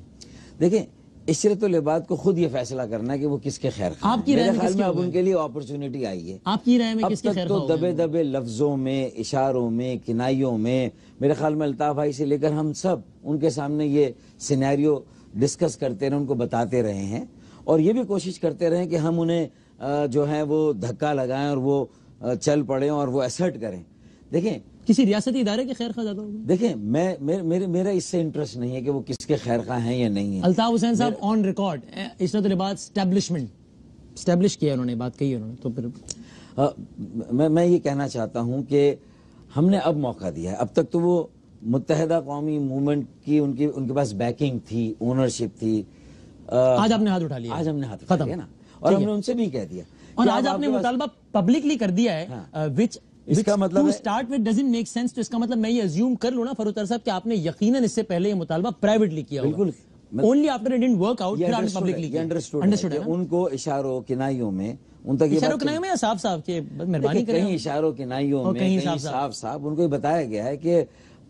دیکھیں عشرت العباد کو خود یہ فیصلہ کرنا ہے کہ وہ کس کے خیر خواہ. آپ کی رائے میں خیال میں اب ان کے لیے اپرچونٹی آئی ہے. آپ کی رائے میں کس کے خیر خواہ؟ اب تک تو دبے لفظوں میں، اشاروں میں، کنائیوں میں، میرے خیال میں الطاف بھائی سے لے کر ہم سب ان کے سامنے یہ سینیریو ڈسکس کرتے رہے، ان کو بتاتے رہے ہیں، اور یہ بھی کوشش کرتے رہے کہ ہم انہیں جو ہے وہ دھکا لگائیں اور وہ چل پڑیں اور وہ ایسرٹ کریں. دیکھیں کسی ریاستی ادارے کے خیر خواہ زیادہ ہوگا. دیکھیں میرا اس سے انٹرسٹ نہیں ہے کہ وہ کس کے خیر خواہ ہیں یا نہیں ہیں. الطاف حسین صاحب آن ریکارڈ عشرت العباد اسٹیبلش کیا، انہوں نے بات کہی، انہوں نے تو پھر میں یہ کہنا چاہتا ہوں کہ ہم نے اب موقع دیا ہے. اب تک تو وہ متحدہ قومی موومنٹ کی ان کے پاس بیکنگ تھی، اونرشپ تھی. آج آپ نے ہاتھ اٹھا لیا، آج ہم نے ہاتھ اٹھا لیا نا، اور ہم نے ان سے بھی کہہ دیا، اور آج آپ نے مطالبہ پبلکلی کر دیا ہے، اس کا مطلب start with doesn't make sense. تو اس کا مطلب میں یہ ازیوم کر لوں نا فروتر صاحب کہ آپ نے یقیناً اس سے پہلے یہ مطالبہ پرائیویٹلی کیا ہوگا. بالکل. Only after it didn't work out پھر آپ نے پبلکلی کیا. انڈرسٹوڈ ہے ان کو اشاروں کنائیوں میں، ان تک اشاروں کنائیوں میں یا صاف کے مہربانی کریں، کہیں اشاروں کنائیوں میں، کہیں صاف ان کو بتایا گیا ہے کہ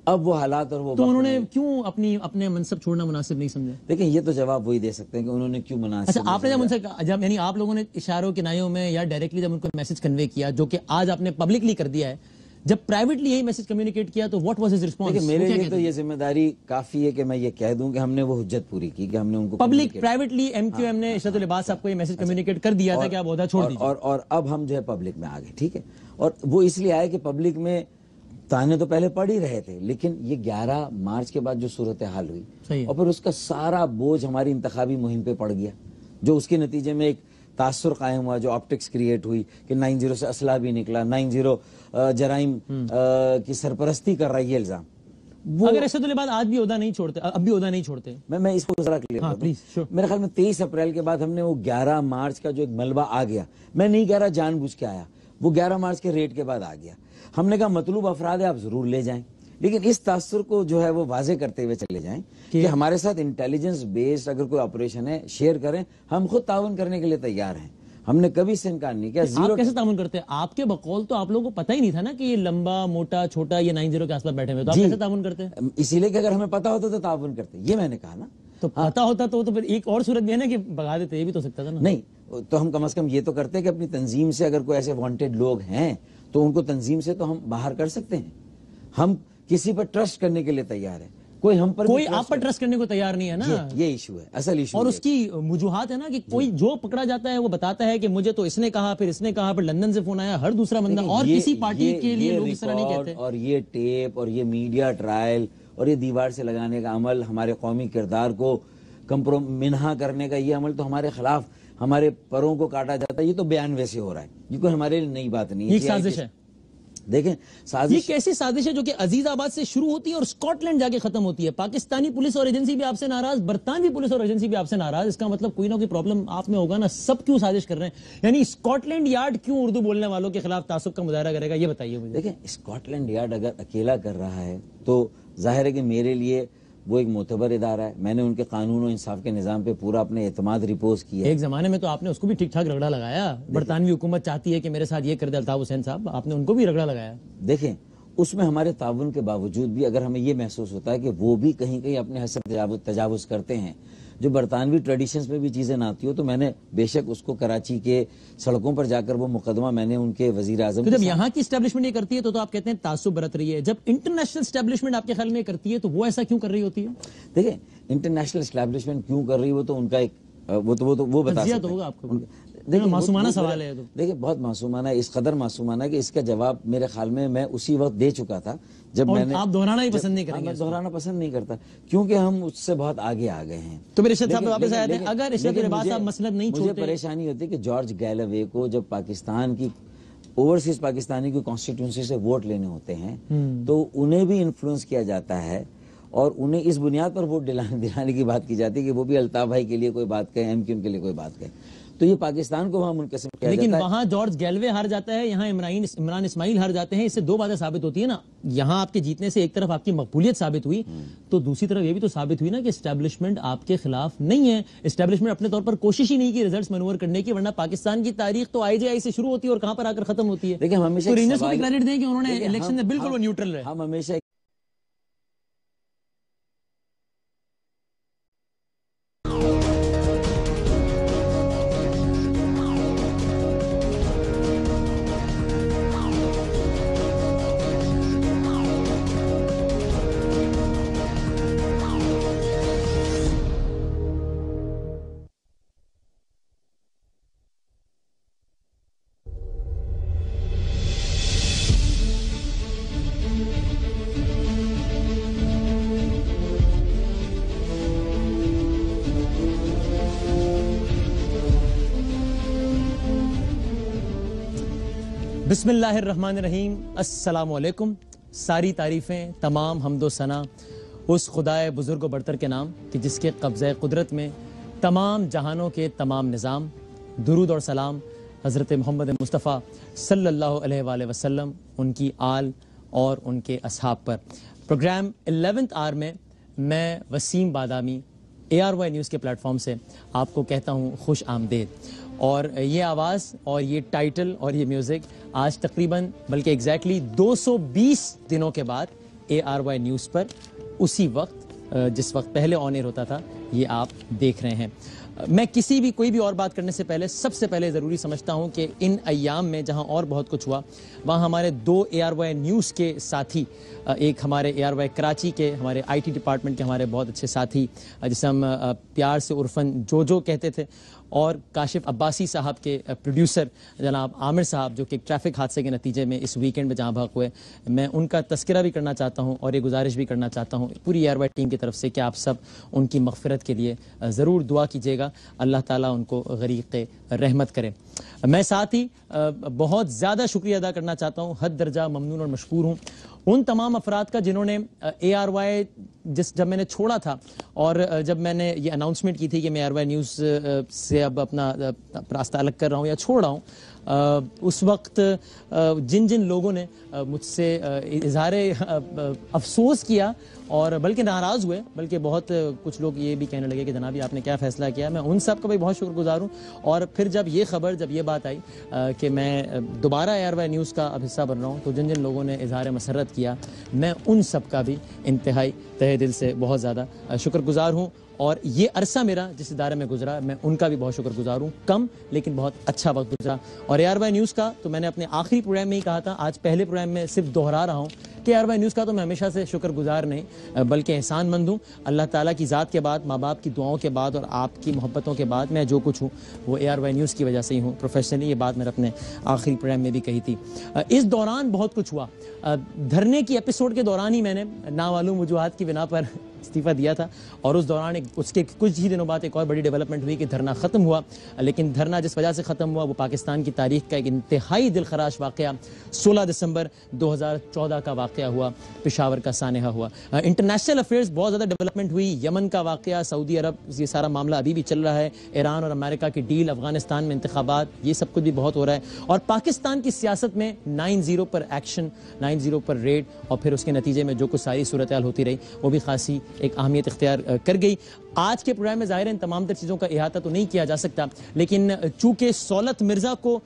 اب وہ حالات اور وہ. تو انہوں نے کیوں اپنے منصب چھوڑنا مناسب نہیں سمجھا؟ دیکھیں یہ تو جواب وہی دے سکتے ہیں کہ انہوں نے کیوں مناسب. اچھا آپ نے جب ان سے یعنی آپ لوگوں نے اشاروں کنائیوں میں یا ڈائریکٹلی جب ان کو میسج کنوے کیا، جو کہ آج آپ نے پبلکلی کر دیا ہے، جب پرائیویٹلی یہی میسج کمیونیکیٹ کیا تو واٹ واز ہز رسپانس؟ میرے لیے تو یہ ذمہ داری کافی ہے کہ میں یہ کہہ دوں کہ ہم نے وہ حجت پوری کی کہ ہم نے ان کو public privately M Q M نے عشرت العباد صاحب کو یہ میسج کمیونیکیٹ کر دیا تھا کہ آپ عہدہ چھوڑ دیجیے، اور اب ہم جو ہے پبلک میں آ گئے. ٹھیک ہے، اور وہ اس لیے آئے کہ پبلک میں تانے تو پہلے پڑ ہی رہے تھے، لیکن یہ 11 مارچ کے بعد جو صورتحال ہوئی اور پھر اس کا سارا بوجھ ہماری انتخابی مہم پہ پڑ گیا، جو اس کے نتیجے میں ایک تاثر قائم ہوا، جو آپٹکس کریٹ ہوئی کہ 90 سے اسلحہ بھی نکلا، 90 جرائم کی سرپرستی کر رہا ہے یہ الزام. اگر اسد العباد آج بھی عہدہ نہیں چھوڑتے، اب بھی عہدہ نہیں چھوڑتے، میں اس کو ذرا کلیئر ہاں کروں. پلیز شور. میرے خیال میں 23 اپریل کے بعد ہم نے وہ 11 مارچ کا جو ایک ملبہ آ گیا، میں نہیں کہہ رہا جان بوجھ کے آیا، وہ 11 مارچ کے ریٹ کے بعد آ گیا. ہم نے کہا مطلوب افراد ہے آپ ضرور لے جائیں، لیکن اس تاثر کو جو ہے وہ واضح کرتے ہوئے چلے جائیں کہ ہمارے ساتھ انٹیلیجنس بیسڈ اگر کوئی آپریشن ہے شیئر کریں، ہم خود تعاون کرنے کے لیے تیار ہیں. ہم نے کبھی سے انکار نہیں کیا. آپ کیسے تعاون کرتے ہیں؟ آپ کے بقول تو آپ لوگوں کو پتہ ہی نہیں تھا نا کہ یہ لمبا موٹا چھوٹا یہ 90 کے آس پاس بیٹھے ہوئے، تو آپ کیسے تعاون کرتے ہیں؟ اسی لیے کہ اگر ہمیں پتا ہوتا تو تعاون کرتے، یہ میں نے کہا نا. تو پتا ہوتا تو پھر ایک اور صورت بھی ہے نا کہ بھگا دیتے، یہ بھی تو سکتا تھا نا. نہیں تو ہم کم از کم یہ تو کرتے کہ اپنی تنظیم سے اگر کوئی ایسے وانٹیڈ لوگ ہیں تو ان کو تنظیم سے تو ہم باہر کر سکتے ہیں. ہم کسی پر ٹرسٹ کرنے کے لیے تیار ہیں، کوئی ہم پر کوئی آپ پر ٹرسٹ کرنے کو تیار نہیں ہے نا. یہ ایشو ہے، اصل ایشو. اور اس کی وجوہات ہے نا کہ کوئی جو پکڑا جاتا ہے وہ بتاتا ہے کہ مجھے تو اس نے کہا، پھر اس نے کہا، پھر لندن سے فون آیا، ہر دوسرا بندہ. اور کسی پارٹی کے لیے لوگ اس طرح نہیں کہتے. اور یہ ٹیپ اور یہ میڈیا ٹرائل اور یہ دیوار سے لگانے کا عمل، ہمارے قومی کردار کو منہا کرنے کا یہ عمل تو ہمارے خلاف ہمارے پروں کو کاٹا جاتا ہے. یہ تو بیان ویسے ہو رہا ہے، یہ کوئی ہمارے لیے نئی بات نہیں ہے. ایک سازش ہے. دیکھیں سازش یہ کیسی سازش ہے جو کہ عزیز آباد سے شروع ہوتی ہے اور اسکاٹ لینڈ جا کے ختم ہوتی ہے. پاکستانی پولیس اور ایجنسی بھی آپ سے ناراض، برطانوی پولیس اور ایجنسی بھی آپ سے ناراض. اس کا مطلب کوئی نہ کوئی پرابلم آپ میں ہوگا نا. سب کیوں سازش کر رہے ہیں؟ یعنی اسکاٹ لینڈ یارڈ کیوں اردو بولنے والوں کے خلاف تعصب کا مظاہرہ کرے گا، یہ بتائیے مجھے. دیکھیں اسکاٹ لینڈ یارڈ اگر اکیلا کر رہا ہے تو ظاہر ہے کہ میرے لیے وہ ایک معتبر ادارہ ہے. میں نے ان کے قانون و انصاف کے نظام پہ پورا اپنے اعتماد ریپوز کیا. ایک زمانے میں تو آپ نے اس کو بھی ٹھیک ٹھاک رگڑا لگایا. برطانوی حکومت چاہتی ہے کہ میرے ساتھ یہ کر دے الطاف حسین صاحب، آپ نے ان کو بھی رگڑا لگایا. دیکھیں اس میں ہمارے تعاون کے باوجود بھی اگر ہمیں یہ محسوس ہوتا ہے کہ وہ بھی کہیں کہیں اپنے حد سے تجاوز کرتے ہیں، جو برطانوی ٹریڈیشنز میں بھی چیزیں نہ آتی ہو، تو میں نے بے شک اس کو کراچی کے سڑکوں پر جا کر وہ مقدمہ میں نے ان کے وزیر اعظم. تو جب یہاں کی اسٹیبلشمنٹ یہ کرتی ہے تو آپ کہتے ہیں تعصب برت رہی ہے. جب انٹرنیشنل اسٹیبلشمنٹ آپ کے خیال میں کرتی ہے تو وہ ایسا کیوں کر رہی ہوتی ہے؟ دیکھیں انٹرنیشنل اسٹیبلشمنٹ کیوں کر رہی ہے وہ تو ان کا ایک وہ بتا سکتے ہوگا آپ کو. معصومانہ سوال ہے. دیکھیں بہت معصومانہ ہے، اس قدر معصومانہ کہ اس کا جواب میرے خیال میں اسی وقت دے چکا تھا جب میں نے. آپ دہرانا ہی پسند نہیں کریں گے؟ دہرانا پسند نہیں کرتا کیونکہ ہم اس سے بہت آگے آ گئے ہیں. تو میرے ارشد صاحب واپس آئے تھے، اگر ارشد العباد صاحب مسند نہیں چھوڑتے. مجھے پریشانی ہوتی ہے کہ جارج گیلوے کو جب پاکستان کی اوورسیز پاکستانی کی کانسٹیٹیوئنسی سے ووٹ لینے ہوتے ہیں تو انہیں بھی انفلوئنس کیا جاتا ہے اور انہیں اس بنیاد پر ووٹ دلانے کی بات کی جاتی ہے کہ وہ بھی الطاف بھائی کے لیے کوئی بات کہیں، ایم کیو ایم کے لیے کوئی بات کہیں. تو یہ پاکستان کو وہاں منقسم کیا جاتا ہے. لیکن وہاں جارج گیلوے ہار جاتا ہے، یہاں عمران اسماعیل ہار جاتے ہیں. اس سے دو باتیں ثابت ہوتی ہے نا. یہاں آپ کے جیتنے سے ایک طرف آپ کی مقبولیت ثابت ہوئی تو دوسری طرف یہ بھی تو ثابت ہوئی نا کہ اسٹیبلشمنٹ آپ کے خلاف نہیں ہے. اسٹیبلشمنٹ اپنے طور پر کوشش ہی نہیں کی ریزلٹس منور کرنے کی، ورنہ پاکستان کی تاریخ تو آئی جے آئی سے شروع ہوتی ہے اور کہاں پر آ کر ختم ہوتی ہے. دیکھیں ہم ہمیشہ رینجرز کو بھی کریڈٹ دیں کہ انہوں نے الیکشن میں بالکل وہ نیوٹرل رہے. ہم ہمیشہ بسم اللہ الرحمن الرحیم. السلام علیکم. ساری تعریفیں، تمام حمد و ثنا اس خدائے بزرگ و برتر کے نام کہ جس کے قبضہ قدرت میں تمام جہانوں کے تمام نظام. درود اور سلام حضرت محمد مصطفیٰ صلی اللہ علیہ وآلہ وسلم، ان کی آل اور ان کے اصحاب پر. پروگرام 11th آور میں میں وسیم بادامی ARY نیوز کے پلیٹ فارم سے آپ کو کہتا ہوں خوش آمدید. اور یہ آواز اور یہ ٹائٹل اور یہ میوزک آج تقریباً بلکہ ایگزیکٹلی 220 دنوں کے بعد ARY نیوز پر اسی وقت جس وقت پہلے آن ایئر ہوتا تھا یہ آپ دیکھ رہے ہیں. میں کسی بھی کوئی بھی اور بات کرنے سے پہلے سب سے پہلے ضروری سمجھتا ہوں کہ ان ایام میں جہاں اور بہت کچھ ہوا وہاں ہمارے دو ARY نیوز کے ساتھی، ایک ہمارے ARY کراچی کے ہمارے IT ڈپارٹمنٹ کے ہمارے بہت اچھے ساتھی جسے ہم پیار سے عرفاً جو کہتے تھے، اور کاشف عباسی صاحب کے پروڈیوسر جناب عامر صاحب جو کہ ٹریفک حادثے کے نتیجے میں اس ویکینڈ میں جہاں بھاگ ہوئے، میں ان کا تذکرہ بھی کرنا چاہتا ہوں اور یہ گزارش بھی کرنا چاہتا ہوں پوری ایئر وائی ٹیم کی طرف سے کہ آپ سب ان کی مغفرت کے لیے ضرور دعا کیجیے گا، اللہ تعالیٰ ان کو غریق رحمت کرے۔ میں ساتھ ہی بہت زیادہ شکریہ ادا کرنا چاہتا ہوں، حد درجہ ممنون اور مشکور ہوں ان تمام افراد کا جنہوں نے اے آر وائی جب میں نے چھوڑا تھا اور جب میں نے یہ اناؤنسمنٹ کی تھی کہ میں اے آر وائی نیوز سے اب اپنا راستہ الگ کر رہا ہوں یا چھوڑ رہا ہوں، اس وقت جن جن لوگوں نے مجھ سے اظہار افسوس کیا اور بلکہ ناراض ہوئے، بلکہ بہت کچھ لوگ یہ بھی کہنے لگے کہ جناب آپ نے کیا فیصلہ کیا، میں ان سب کا بھی بہت شکر گزار ہوں۔ اور پھر جب یہ بات آئی کہ میں دوبارہ اے آر وائی نیوز کا اب حصہ بن رہا ہوں، تو جن جن لوگوں نے اظہار مسرت کیا، میں ان سب کا بھی انتہائی تہہ دل سے بہت زیادہ شکر گزار ہوں۔ اور یہ عرصہ میرا جس ادارے میں گزرا، میں ان کا بھی بہت شکر گزار ہوں، کم لیکن بہت اچھا وقت گزرا۔ اور اے آر وائی نیوز کا تو میں نے اپنے آخری پروگرام میں ہی کہا تھا، آج پہلے پروگرام میں صرف دہرا رہا ہوں کہ اے آر وائی نیوز کا تو میں ہمیشہ سے شکر گزار نہیں بلکہ احسان مند ہوں۔ اللہ تعالیٰ کی ذات کے بعد، ماں باپ کی دعاؤں کے بعد اور آپ کی محبتوں کے بعد میں جو کچھ ہوں وہ اے آر وائی نیوز کی وجہ سے ہی ہوں پروفیشنلی۔ یہ بات میں نے اپنے آخری پروگرام میں بھی کہی تھی۔ اس دوران بہت کچھ ہوا، دھرنے کی ایپیسوڈ کے دوران ہی میں نے نامعلوم وجوہات کی بنا پر استعفیٰ دیا تھا، اور اس دوران اس کے کچھ ہی دنوں بعد ایک اور بڑی ڈیولپمنٹ ہوئی کہ دھرنا ختم ہوا، لیکن دھرنا جس وجہ سے ختم ہوا وہ پاکستان کی تاریخ کا ایک انتہائی دلخراش واقعہ 16 دسمبر 2014 کا واقعہ ہوا، پشاور کا سانحہ ہوا۔ انٹرنیشنل افیئرز بہت زیادہ ڈیولپمنٹ ہوئی، یمن کا واقعہ، سعودی عرب، یہ سارا معاملہ ابھی بھی چل رہا ہے، ایران اور امریکہ کی ڈیل، افغانستان میں انتخابات، یہ سب کچھ بھی بہت ہو رہا ہے، اور پاکستان کی سیاست میں 9-0 پر ایکشن، 9-0 پر ریڈ، اور پھر اس کے نتیجے میں جو کچھ ساری صورتحال ہوتی رہی وہ بھی خاصی ایک اہمیت اختیار کر گئی۔ آج کے پروگرام میں ظاہر ہے ان تمام تر چیزوں کا احاطہ تو نہیں کیا جا سکتا، لیکن چونکہ سولت مرزا کو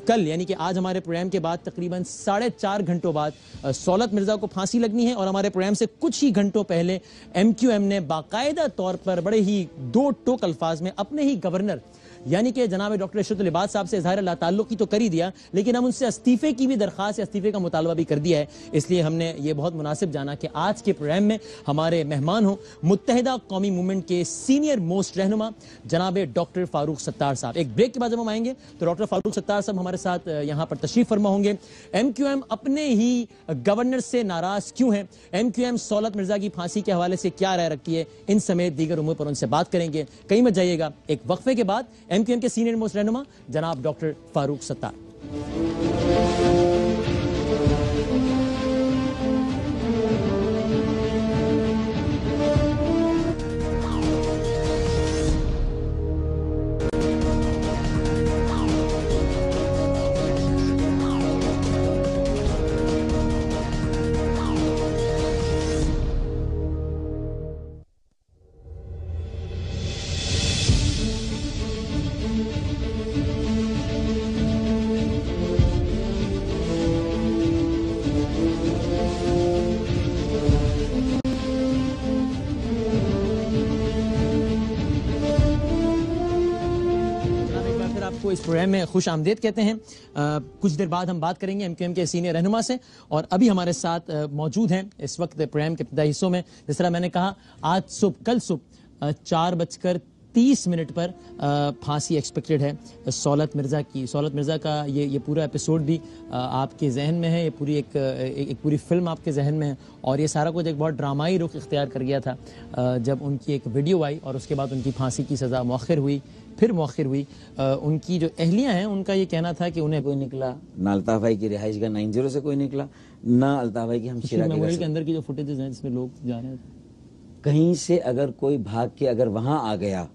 کل یعنی کہ آج ہمارے پروگرام کے بعد تقریباً 4.5 گھنٹوں بعد سولت مرزا کو پھانسی لگنی ہے، اور ہمارے پروگرام سے کچھ ہی گھنٹوں پہلے ایم کیو ایم نے باقاعدہ طور پر بڑے ہی دو ٹوک الفاظ میں اپنے ہی گورنر یعنی کہ جناب ڈاکٹر ارشد العباد صاحب سے اظہار لا تعلق کی تو کر ہی دیا، لیکن ہم ان سے استعفے کی بھی درخواست یا استعفے کا مطالبہ بھی کر دیا ہے۔ اس لیے ہم نے یہ بہت مناسب جانا کہ آج کے پروگرام میں ہمارے مہمان ہوں متحدہ قومی موومنٹ کے سینئر موسٹ رہنما جناب ڈاکٹر فاروق ستار صاحب۔ ایک بریک کے بعد جب ہم آئیں گے تو ڈاکٹر فاروق ستار صاحب ہمارے ساتھ یہاں پر تشریف فرما ہوں گے۔ ایم کیو ایم اپنے ہی گورنر سے ناراض کیوں ہیں، ایم کیو ایم سولت مرزا کی پھانسی کے حوالے سے کیا رائے رکھتی ہے، ان سمیت دیگر امور پر ان سے بات کریں گے۔ کہیں مت جائیے گا، ایک وقفے کے بعد ایم کیو ایم کے سینئر موسٹ رہنما جناب ڈاکٹر فاروق ستار۔ اس پروگرام میں خوش آمدید کہتے ہیں۔ کچھ دیر بعد ہم بات کریں گے ایم کیو ایم کے سینئر رہنما سے، اور ابھی ہمارے ساتھ موجود ہیں اس وقت پروگرام کے ابتدائی حصوں میں، جس طرح میں نے کہا کل صبح 4:30 پر پھانسی ایکسپیکٹڈ ہے سولت مرزا کی۔ سولت مرزا کا یہ پورا ایپیسوڈ بھی آپ کے ذہن میں ہے، یہ پوری ایک پوری فلم آپ کے ذہن میں ہے، اور یہ سارا کچھ ایک بہت ڈرامائی رخ اختیار کر گیا تھا جب ان کی ایک ویڈیو آئی اور اس کے بعد ان کی پھانسی کی سزا مؤخر ہوئی، پھر مؤخر ہوئی۔ ان کی جو اہلیہ ہیں ان کا یہ کہنا تھا کہ انہیں کوئی نکلا نہ الطاف بھائی کی رہائش کا 9-0 سے کوئی نکلا، نہ الطاف بھائی کی ہمشیرہ کے اندر کی جو فوٹیجز ہیں جس میں لوگ جا رہے ہیں، کہیں سے اگر کوئی بھاگ کے اگر وہاں آ گیا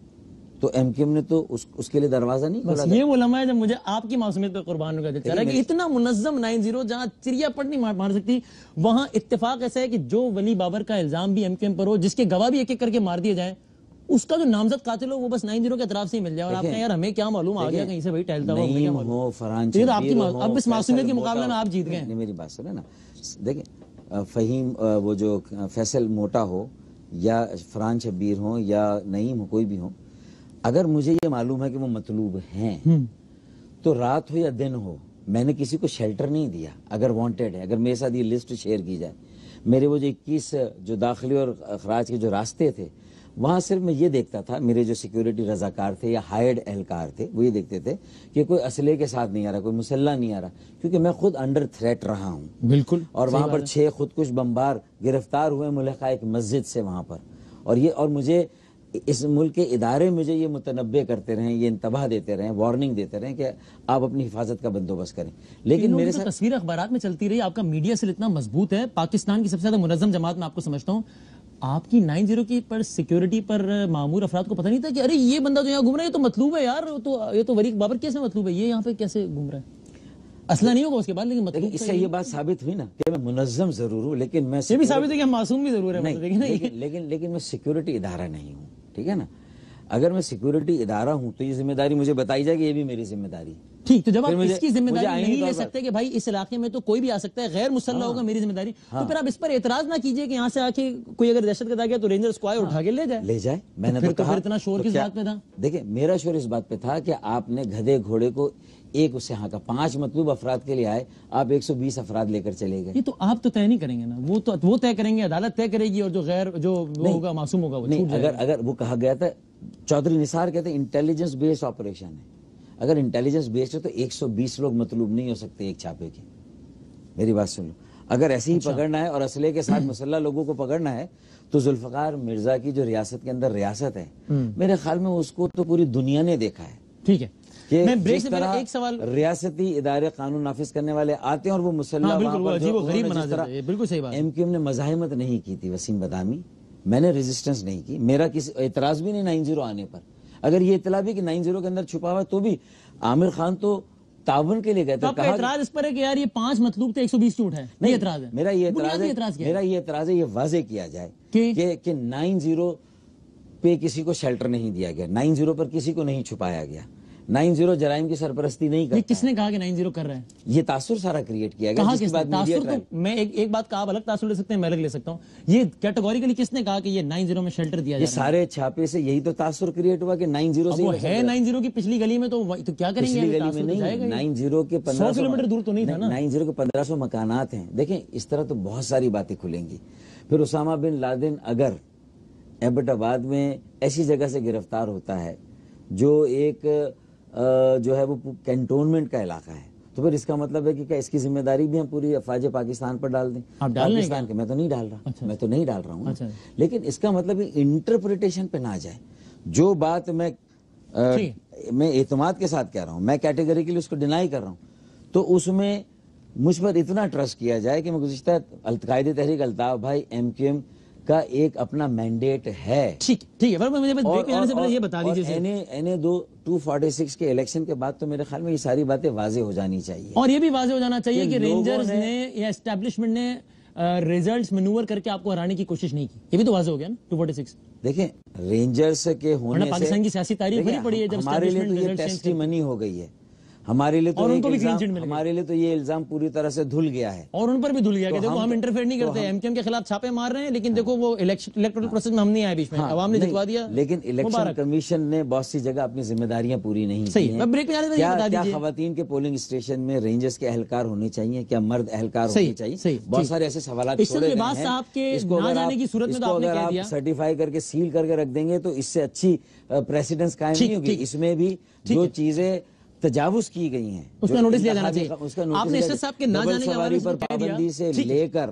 تو ایم کیو ایم نے تو اس کے لیے دروازہ نہیں کھولا۔ یہ وہ لمحہ ہے جب مجھے آپ کی معصومیت پہ قربان ہو گیا چلا کہ اتنا منظم 9-0 جہاں چڑیا پٹ نہیں مار سکتی، وہاں اتفاق ایسا ہے کہ جو ولی بابر کا الزام بھی ایم کیو ایم پر ہو، جس کے گواہ بھی ایک ایک کر کے مار دیے جائیں، اس کا جو نامزد قاتل ہو وہ بس 9-0 کے اطراف سے ہی مل جائے، اور آپ کہیں یار ہمیں کیا معلوم آ گیا کہیں سے بھائی ٹہلتا ہوا فرحان شبیر ہو، اب اس معصومیت کے مقابلے میں آپ جیت گئے۔ میری بات سنیں نا، دیکھیں فہیم وہ جو فیصل موٹا ہو یا فرحان شبیر ہو یا نعیم ہو، کوئی بھی ہو، اگر مجھے یہ معلوم ہے کہ وہ مطلوب ہیں تو رات ہو یا دن ہو، میں نے کسی کو شیلٹر نہیں دیا۔ اگر وانٹیڈ ہے، اگر میرے ساتھ یہ لسٹ شیئر کی جائے، میرے وہ جو 21 جو داخلی اور اخراج کے جو راستے تھے وہاں صرف میں یہ دیکھتا تھا, میرے جو سیکیورٹی رضاکار تھے یا ہائرڈ اہلکار تھے وہ یہ دیکھتے تھے کہ کوئی اسلحے کے ساتھ نہیں آ رہا, کوئی مسلح نہیں آ رہا, کیونکہ میں خود انڈر تھریٹ رہا ہوں. بالکل. اور وہاں پر 6 خودکش بمبار گرفتار ہوئے ملحقہ ایک مسجد سے وہاں پر, اور مجھے اس ملک کے ادارے مجھے یہ متنبع کرتے رہیں, یہ انتباہ دیتے رہیں, وارننگ دیتے رہیں کہ آپ اپنی حفاظت کا بندوبست کریں. لیکن میرے ساتھ تصویر اخبارات میں چلتی رہی, آپ کا میڈیا سے اتنا مضبوط ہے, پاکستان کی سب سے زیادہ منظم جماعت میں آپ کو سمجھتا ہوں. آپ کی 90 کی پر سیکیورٹی پر معمور افراد کو پتہ نہیں تھا کہ ارے یہ بندہ جو یہاں گھوم رہا ہے یہ تو مطلوب ہے یار, یہ تو وریق بابر کیس میں مطلوب ہے, یہ یہاں پہ کیسے گھوم رہا ہے؟ اسلحہ نہیں ہوگا اس کے بعد, لیکن مطلب اس سے یہ بات ثابت ہوئی نا کہ میں منظم ضرور ہوں, لیکن میں یہ بھی ثابت ہے کہ ہم معصوم بھی ضرور ہے. لیکن میں سیکیورٹی ادارہ نہیں ہوں, ٹھیک ہے نا. اگر میں سیکیورٹی ادارہ ہوں تو یہ ذمہ داری مجھے بتائی جائے کہ یہ بھی میری ذمہ داری ہے. ٹھیک, تو جب آپ اس کی ذمہ داری نہیں لے سکتے کہ بھائی اس علاقے میں تو کوئی بھی آ سکتا ہے, غیر مسلح ہوگا میری ذمہ داری, تو پھر آپ اس پر اعتراض نہ کیجئے کہ یہاں سے آ کے کوئی اگر دہشت گرد آ گیا تو رینجرز کو آئے اٹھا کے لے جائے. میں نے تو کہا, پھر اتنا شور کس بات پہ تھا؟ دیکھیں میرا شور اس بات پہ تھا کہ آپ نے گدھے گھوڑے کو ایک اس سے ہاں کا 5 مطلوب افراد کے لیے آئے, آپ 120 افراد لے کر چلے گئے. یہ تو آپ تو طے نہیں کریں گے نا, وہ طے کریں گے, عدالت طے کرے گی, اور جو ہوگا معصوم ہوگا وہ نہیں. اگر وہ کہا گیا تھا, چودھری نثار کہتے ہیں انٹیلیجنس بیسڈ آپریشن ہے, اگر انٹیلیجنس بیسڈ ہے تو 120 لوگ مطلوب نہیں ہو سکتے ایک چھاپے کے. میری بات سن لو, اگر ایسے ہی پکڑنا ہے اور اسلحے کے ساتھ مسلح لوگوں کو پکڑنا ہے تو ذوالفقار مرزا کی جو ریاست کے اندر ریاست ہے, میرے خیال میں اس کو تو پوری دنیا نے دیکھا ہے. ٹھیک ہے, کہ میں بریک جس سے طرح پہلے ایک سوال, ریاستی ادارے قانون نافذ کرنے والے آتے ہیں اور وہ مسلح غریب مناظر ہے, بالکل صحیح بات. ایم کیو ایم نے مزاحمت نہیں کی تھی وسیم بدامی, میں نے ریزسٹنس نہیں کی, میرا کسی اعتراض بھی نہیں 90 آنے پر. اگر یہ اطلاع بھی کہ 90 کے اندر چھپا ہوا ہے تو بھی عامر خان تو تعاون کے لیے گئے تھے. اعتراض اس پر ہے کہ یار یہ 5 مطلوب تھے 120 جھوٹ ہے, نہیں اعتراض ہے. میرا یہ اعتراض ہے یہ واضح کیا جائے کہ 90 پہ کسی کو شیلٹر نہیں دیا گیا, 90 پر کسی کو نہیں چھپایا گیا, 90 جرائم کی سرپرستی نہیں کرتا. کس نے کہا کہ 90 کر رہے ہیں؟ یہ تاثر سارا کریٹ کیا گیا. جس کے بعد میں ایک بات کا آپ الگ تاثر لے سکتے ہیں, میں الگ لے سکتا ہوں. یہ کیٹیگوریکلی کس نے کہا کہ یہ 90 میں شیلٹر دیا جائے؟ یہ سارے چھاپے سے یہی تو تاثر کریٹ ہوا کہ 90 سے وہ ہے 90 کی پچھلی گلی میں, تو کیا کریں گے؟ پچھلی گلی میں نہیں, 90 کے 100 کلومیٹر دور تو نہیں تھا نا. 90 کے 1500 مکانات ہیں. دیکھیں اس طرح تو بہت ساری باتیں کھلیں گی. پھر اسامہ بن لادن اگر ایبٹ آباد میں ایسی جگہ سے گرفتار ہوتا ہے جو ایک جو ہے وہ کینٹونمنٹ کا علاقہ ہے, تو پھر اس کا مطلب ہے کہ کیا اس کی ذمہ داری بھی ہم پوری افواج پاکستان پر ڈال دیں؟ پاکستان کے میں تو نہیں ڈال رہا ہوں, لیکن اس کا مطلب انٹرپریٹیشن پہ نہ جائے. جو بات میں اعتماد کے ساتھ کہہ رہا ہوں, میں کیٹیگریکلی اس کو ڈینائی کر رہا ہوں, تو اس میں مجھ پر اتنا ٹرسٹ کیا جائے کہ میں گزشتہ قائد تحریک الطاف بھائی ایم کیو ایم کا ایک اپنا مینڈیٹ ہے. ٹھیک ہے, مجھے یہ بتا دیجیے 246 کے الیکشن کے بعد تو میرے خیال میں یہ ساری باتیں واضح ہو جانی چاہیے, اور یہ بھی واضح ہو جانا چاہیے کہ رینجرز نے یا اسٹیبلشمنٹ نے ریزلٹس مینور کر کے آپ کو ہرانے کی کوشش نہیں کی. یہ بھی تو واضح ہو گیا نا 246. دیکھیں رینجرز کے ہونے سے پاکستان کی سیاسی تاریخ بھری پڑی ہے, جب ہمارے لیے تو یہ ٹیسٹی منی ہو گئی ہے, ہمارے لیے تو یہ الزام پوری طرح سے دھل گیا ہے, اور ان پر بھی دھل گیا کہ دیکھو ہم انٹرفیئر نہیں کرتے, ایم کیو ایم کے خلاف چھاپے مار رہے ہیں, لیکن دیکھو وہ الیکٹورل پروسیس میں ہم نہیں آئے بیچ میں, عوام نے جتوا دیا. لیکن الیکشن کمیشن نے بہت سی جگہ اپنی ذمہ داریاں پوری نہیں کی ہیں. کیا خواتین کے پولنگ اسٹیشن میں رینجرز کے اہلکار ہونے چاہیے, کیا مرد اہلکار ہونے چاہیے؟ بہت سارے ایسے سوالات چھوڑے گئے ہیں. اس کو اگر آپ سرٹیفائی کر کے سیل کر کے رکھ دیں گے تو اس سے اچھی پریسیڈنس قائم نہیں ہوگی. اس میں بھی جو چیزیں تجاوز کی گئی ہیں اس کا نوٹس لیا جانا چاہیے. آپ نے اشرف صاحب کے نہ جانے کے حوالے پر پابندی سے لے کر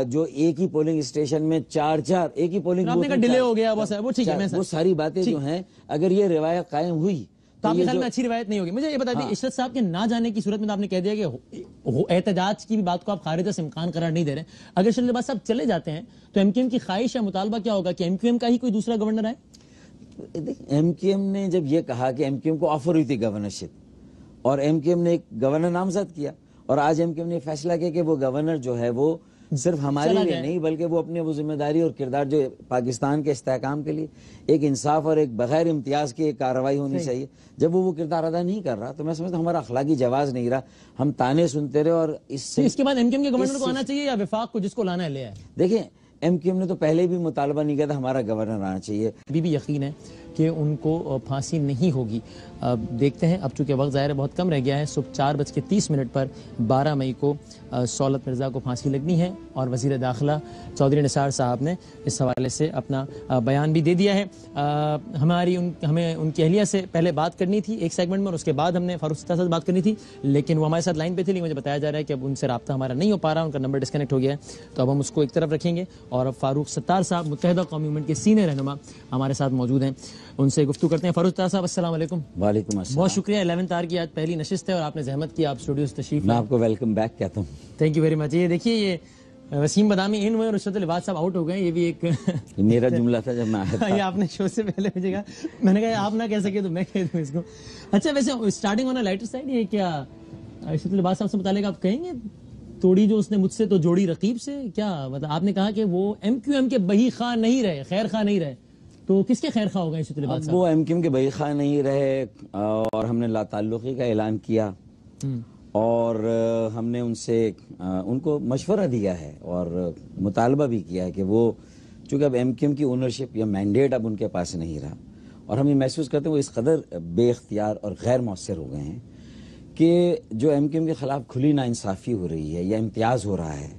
جو ایک ہی پولنگ اسٹیشن میں 4 ایک ہی پولنگ آپ نے کہا ڈیلے ہو گیا, وہ ساری باتیں جو ہیں اگر یہ روایت قائم ہوئی تو آپ کے خیال میں اچھی روایت نہیں ہوگی. مجھے یہ بتا دیجیے اشرف صاحب کے نہ جانے کی صورت میں آپ نے کہہ دیا کہ احتجاج کی بھی بات کو آپ خارج سے امکان قرار نہیں دے رہے. اگر شریف لباس صاحب چلے جاتے ہیں تو ایم کیو ایم کی خواہش یا مطالبہ کیا ہوگا کہ ایم کیو ایم کا ہی کوئی دوسرا گورنر آئے؟ ایم کیو ایم نے جب یہ کہا کہ ایم کیو ایم کو آفر ہوئی تھی گورنرشپ, اور ایم کیو ایم نے ایک گورنر نامزد کیا, اور آج ایم کیو ایم نے فیصلہ کیا کہ وہ گورنر جو ہے وہ صرف ہمارے لیے نہیں بلکہ وہ اپنے وہ ذمہ داری اور کردار جو پاکستان کے استحکام کے لیے ایک انصاف اور ایک بغیر امتیاز کی ایک کارروائی ہونی چاہیے, جب وہ کردار ادا نہیں کر رہا تو میں سمجھتا ہوں ہمارا اخلاقی جواز نہیں رہا, ہم تانے سنتے رہے. اور اس کے بعد ایم کیو ایم کے گورنر کو آنا چاہیے یا وفاق کو جس کو لانا ہے لے آئے؟ دیکھیں ایم کیو ایم نے تو پہلے بھی مطالبہ نہیں کیا تھا ہمارا گورنر آنا چاہیے. ابھی بھی یقین ہے کہ ان کو پھانسی نہیں ہوگی. دیکھتے ہیں, اب چونکہ وقت ظاہر ہے بہت کم رہ گیا ہے. صبح 4:30 پر 12 مئی کو سہولت مرزا کو پھانسی لگنی ہے, اور وزیر داخلہ چودھری نثار صاحب نے اس حوالے سے اپنا بیان بھی دے دیا ہے. ہمیں ان کی اہلیہ سے پہلے بات کرنی تھی ایک سیگمنٹ میں, اور اس کے بعد ہم نے فاروق ستار سے بات کرنی تھی, لیکن وہ ہمارے ساتھ لائن پہ تھی, لیکن مجھے بتایا جا رہا ہے کہ اب ان سے رابطہ ہمارا نہیں ہو پا رہا, ان کا نمبر ڈسکنیکٹ ہو گیا ہے. تو اب ہم اس کو ایک طرف رکھیں گے, اور اب فاروق ستار صاحب متحدہ قومی موومنٹ کے سینئر رہنما ہمارے ساتھ موجود ہیں, ان سے گفتگو کرتے ہیں. فاروق ستار صاحب السلام علیکم. وعلیکم السلام. بہت شکریہ, 11 آر کی آج پہلی نشست ہے اور آپ نے زحمت کی, آپ اسٹوڈیوز تشریف. میں آپ کو ویلکم بیک کہتا ہوں. Thank you very much. یہ دیکھیے, یہ وسیم بدامی ان ہوئے اور رشوت العباد صاحب آؤٹ ہو گئے. یہ بھی ایک میرا جملہ تھا جب میں آیا تھا. یہ آپ نے شو سے پہلے مجھے کہا, میں نے کہا آپ نہ کہہ سکے تو میں کہہ دوں اس کو. اچھا, ویسے اسٹارٹنگ آن لائٹر سائڈ, یہ کیا رشوت العباد صاحب سے متعلق آپ کہیں گے, توڑی جو اس نے مجھ سے تو جوڑی رقیب سے, کیا مطلب آپ نے کہا کہ وہ ایم کیو ایم کے بہی خواہ نہیں رہے, خیر خواہ نہیں رہے, تو کس کے خیر خواہ ہو گئے رشوت العباد صاحب؟ وہ ایم کیو ایم کے بہی خواہ نہیں رہے, اور ہم نے لا تعلقی کا اعلان کیا, اور ہم نے ان کو مشورہ دیا ہے اور مطالبہ بھی کیا ہے کہ وہ, چونکہ اب ایم کیو ایم کی اونرشپ یا مینڈیٹ اب ان کے پاس نہیں رہا, اور ہم یہ محسوس کرتے ہیں وہ اس قدر بے اختیار اور غیر مؤثر ہو گئے ہیں کہ جو ایم کیو ایم کے خلاف کھلی ناانصافی ہو رہی ہے یا امتیاز ہو رہا ہے,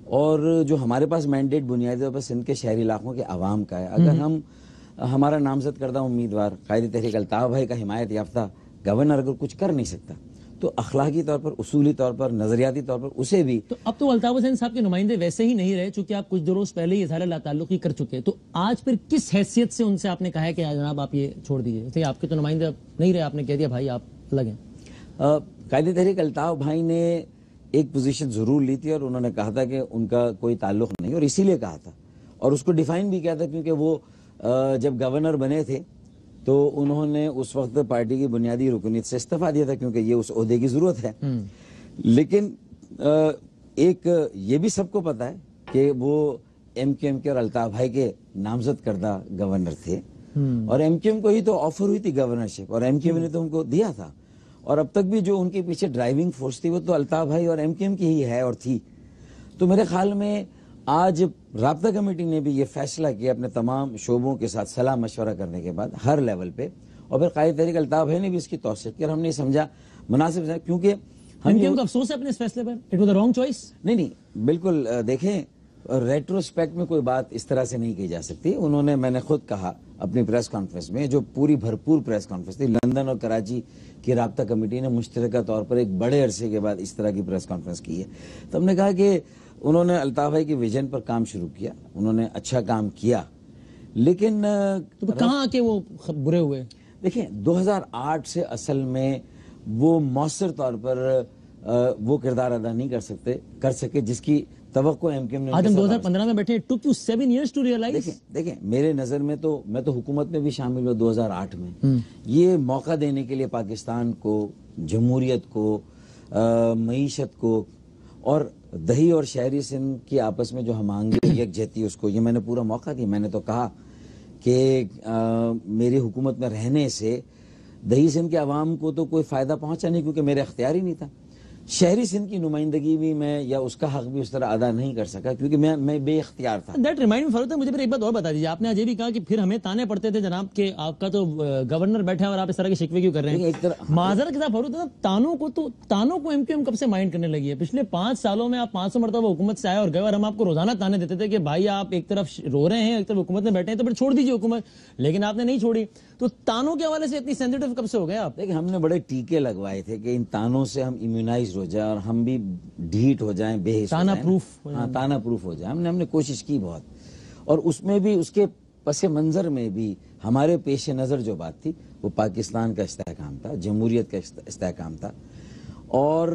اور جو ہمارے پاس مینڈیٹ بنیادی طور پر سندھ کے شہری علاقوں کے عوام کا ہے, اگر ہمارا نامزد کردہ امیدوار قائد تحریک الطاف بھائی کا حمایت یافتہ گورنر اگر کچھ کر نہیں سکتا, تو اخلاقی طور پر, اصولی طور پر, نظریاتی طور پر اسے بھی. تو اب تو الطاف حسین صاحب کے نمائندے ویسے ہی نہیں رہے, چونکہ آپ کچھ روز پہلے ہی اظہار لا تعلقی کر چکے, تو آج پھر کس حیثیت سے ان سے آپ نے کہا ہے کہ جناب آپ یہ چھوڑ دیجیے؟ آپ کے تو نمائندے نہیں رہے, آپ نے کہہ دیا بھائی آپ الگ ہیں. قائد تحریک الطاف بھائی نے ایک پوزیشن ضرور لی تھی, اور انہوں نے کہا تھا کہ ان کا کوئی تعلق نہیں, اور اسی لیے کہا تھا, اور اس کو ڈیفائن بھی کیا تھا, کیونکہ وہ جب گورنر بنے تھے تو انہوں نے اس وقت پارٹی کی بنیادی رکنیت سے استعفیٰ دیا تھا, کیونکہ یہ اس عہدے کی ضرورت ہے. لیکن ایک یہ بھی سب کو پتا ہے کہ وہ ایم کیو ایم کے اور الطاف بھائی کے نامزد کردہ گورنر تھے, اور ایم کیو ایم کو ہی تو آفر ہوئی تھی گورنرشپ, اور ایم کیو ایم نے تو ان کو دیا تھا, اور اب تک بھی جو ان کے پیچھے ڈرائیونگ فورس تھی وہ تو الطاف بھائی اور ایم کیو ایم کی ہی ہے اور تھی. تو میرے خیال میں آج رابطہ کمیٹی نے بھی یہ فیصلہ کیا اپنے تمام شعبوں کے ساتھ صلاح مشورہ کرنے کے بعد ہر لیول پہ, اور پھر قائد تحریک الطاف بھائی نے بھی اس کی توثیق کی, اور ہم نے سمجھا مناسب, کیونکہ ہم کو افسوس ہے اپنے اس فیصلے پر, it was a wrong choice. نہیں, بالکل. دیکھیں, ریٹروسپیکٹ میں کوئی بات اس طرح سے نہیں کی جا سکتی. انہوں نے, میں نے خود کہا اپنی پریس کانفرنس میں, جو پوری بھرپور پریس کانفرنس تھی, لندن اور کراچی کی رابطہ کمیٹی نے مشترکہ طور پر ایک بڑے عرصے کے بعد اس طرح کی پریس کانفرنس کی ہے. تو ہم نے کہا کہ انہوں نے الطاف بھائی کی ویژن پر کام شروع کیا, انہوں نے اچھا کام کیا, لیکن کہاں کہ وہ برے ہوئے. دیکھیں, 2008 سے اصل میں وہ مؤثر طور پر وہ کردار ادا نہیں کر سکے جس کی توقع ایم کیو ایم نے. آج ہم 2015 میں بیٹھے, took you 7 years to realize. دیکھیں میرے نظر میں تو, میں تو حکومت میں بھی شامل ہوا 2008 میں, یہ موقع دینے کے لیے پاکستان کو, جمہوریت کو, معیشت کو, اور دہی اور شہری سندھ کی آپس میں جو ہم آہنگی یکجہتی, اس کو یہ میں نے پورا موقع دیا. میں نے تو کہا کہ میری حکومت میں رہنے سے دہی سندھ کے عوام کو تو کوئی فائدہ پہنچا نہیں, کیونکہ میرے اختیار ہی نہیں تھا. شہری سندھ کی نمائندگی بھی میں, یا اس کا حق بھی اس طرح ادا نہیں کر سکا, کیونکہ میں بے اختیار تھا. دیٹ ریمائنڈ می فاروق, مجھے پھر ایک بات اور بتا دیجیے. آپ نے آج یہ بھی کہا کہ پھر ہمیں تانے پڑتے تھے جناب کہ آپ کا تو گورنر بیٹھا ہے اور آپ اس طرح کے شکوے کیوں کر رہے ہیں. معذرت کے ساتھ فاروق, تانوں کو ایم کیو ایم کب سے مائنڈ کرنے لگی ہے؟ پچھلے 5 سالوں میں آپ 500 مرتبہ حکومت سے آئے اور گئے, اور ہم آپ کو روزانہ تانے دیتے تھے کہ بھائی آپ ایک طرف رو رہے ہیں, ایک طرف حکومت میں بیٹھے ہیں, تو پھر چھوڑ دیجیے حکومت, لیکن آپ نے نہیں چھوڑی. تو تانوں کے حوالے سے اتنی سینسیٹیو کب سے ہو گئے آپ؟ دیکھیں, ہم نے بڑے ٹیکے لگوائے تھے کہ ان تانوں سے ہم امیونائزڈ ہو جائیں اور ہم بھی ڈھیٹ ہو جائیں, بے حس تانا پروف. ہاں, تانا پروف ہو جائیں. ہم نے کوشش کی بہت, اور اس میں بھی, اس کے پس منظر میں بھی ہمارے پیش نظر جو بات تھی وہ پاکستان کا استحکام تھا, جمہوریت کا استحکام تھا, اور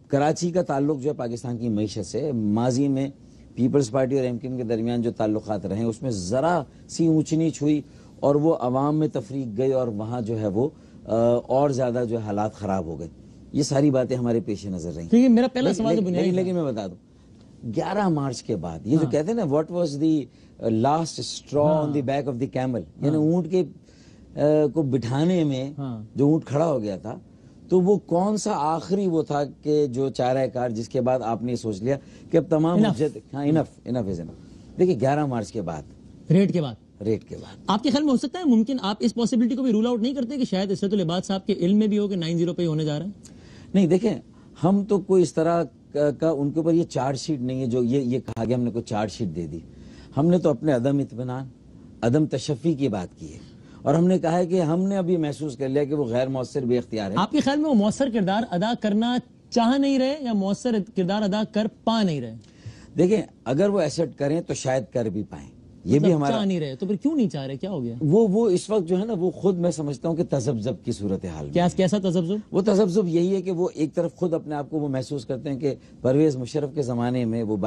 کراچی کا تعلق جو ہے پاکستان کی معیشت سے, ماضی میں پیپلز پارٹی اور ایم کیو ایم کے درمیان جو تعلقات رہے اس میں ذرا سی اونچ نیچ ہوئی, اور وہ عوام میں تفریق گئی, اور وہاں جو ہے وہ اور زیادہ جو حالات خراب ہو گئے. یہ ساری باتیں ہمارے پیش نظر رہیں. میرا پہلا سوال لیکن میں بتا دوں, 11 مارچ کے بعد یہ جو کہتے ہیں نا, what was the last extra on the back of the camel, یعنی اونٹ کے کو بٹھانے میں جو اونٹ کھڑا ہو گیا تھا, تو وہ کون سا آخری وہ تھا کہ جو چارہ کار جس کے بعد آپ نے سوچ لیا کہ اب تمام انف از انف. دیکھیں 11 مارچ کے بعد, ریٹ کے بعد, ریٹ کے بعد. آپ کے خیال میں ہو سکتا ہے ممکن آپ اس پاسبلٹی کو بھی رول آؤٹ نہیں کرتے کہ شاید عصمت العباد صاحب کے علم میں بھی ہو کہ 9-0 پہ ہی ہونے جا رہا ہے؟ نہیں دیکھیں، ہم تو کوئی اس طرح کا ان کے اوپر یہ چارج شیٹ نہیں ہے جو یہ کہا گیا ہم نے کوئی چارج شیٹ دے دی. ہم نے تو اپنے عدم اطمینان، عدم تشفی کی بات کی ہے، اور ہم نے کہا ہے کہ ہم نے ابھی محسوس کر لیا کہ وہ غیر مؤثر بے اختیار ہے. آپ کے خیال میں وہ مؤثر کردار ادا کرنا چاہ نہیں رہے یا مؤثر کردار ادا کر پا نہیں رہے؟ دیکھیں اگر وہ ایسٹ کریں تو شاید کر بھی پائیں، یہ بھی ہمارا. چاہ نہیں رہے تو پھر کیوں نہیں چاہ رہے؟ کیا ہو گیا؟ وہ اس وقت جو ہے نا، وہ خود میں سمجھتا ہوں کہ تذبذب کی صورتحال میں. کیسا تذبذب؟ وہ تذبذب یہی ہے کہ وہ ایک طرف خود اپنے آپ کو وہ محسوس کرتے ہیں کہ پرویز مشرف کے زمانے میں وہ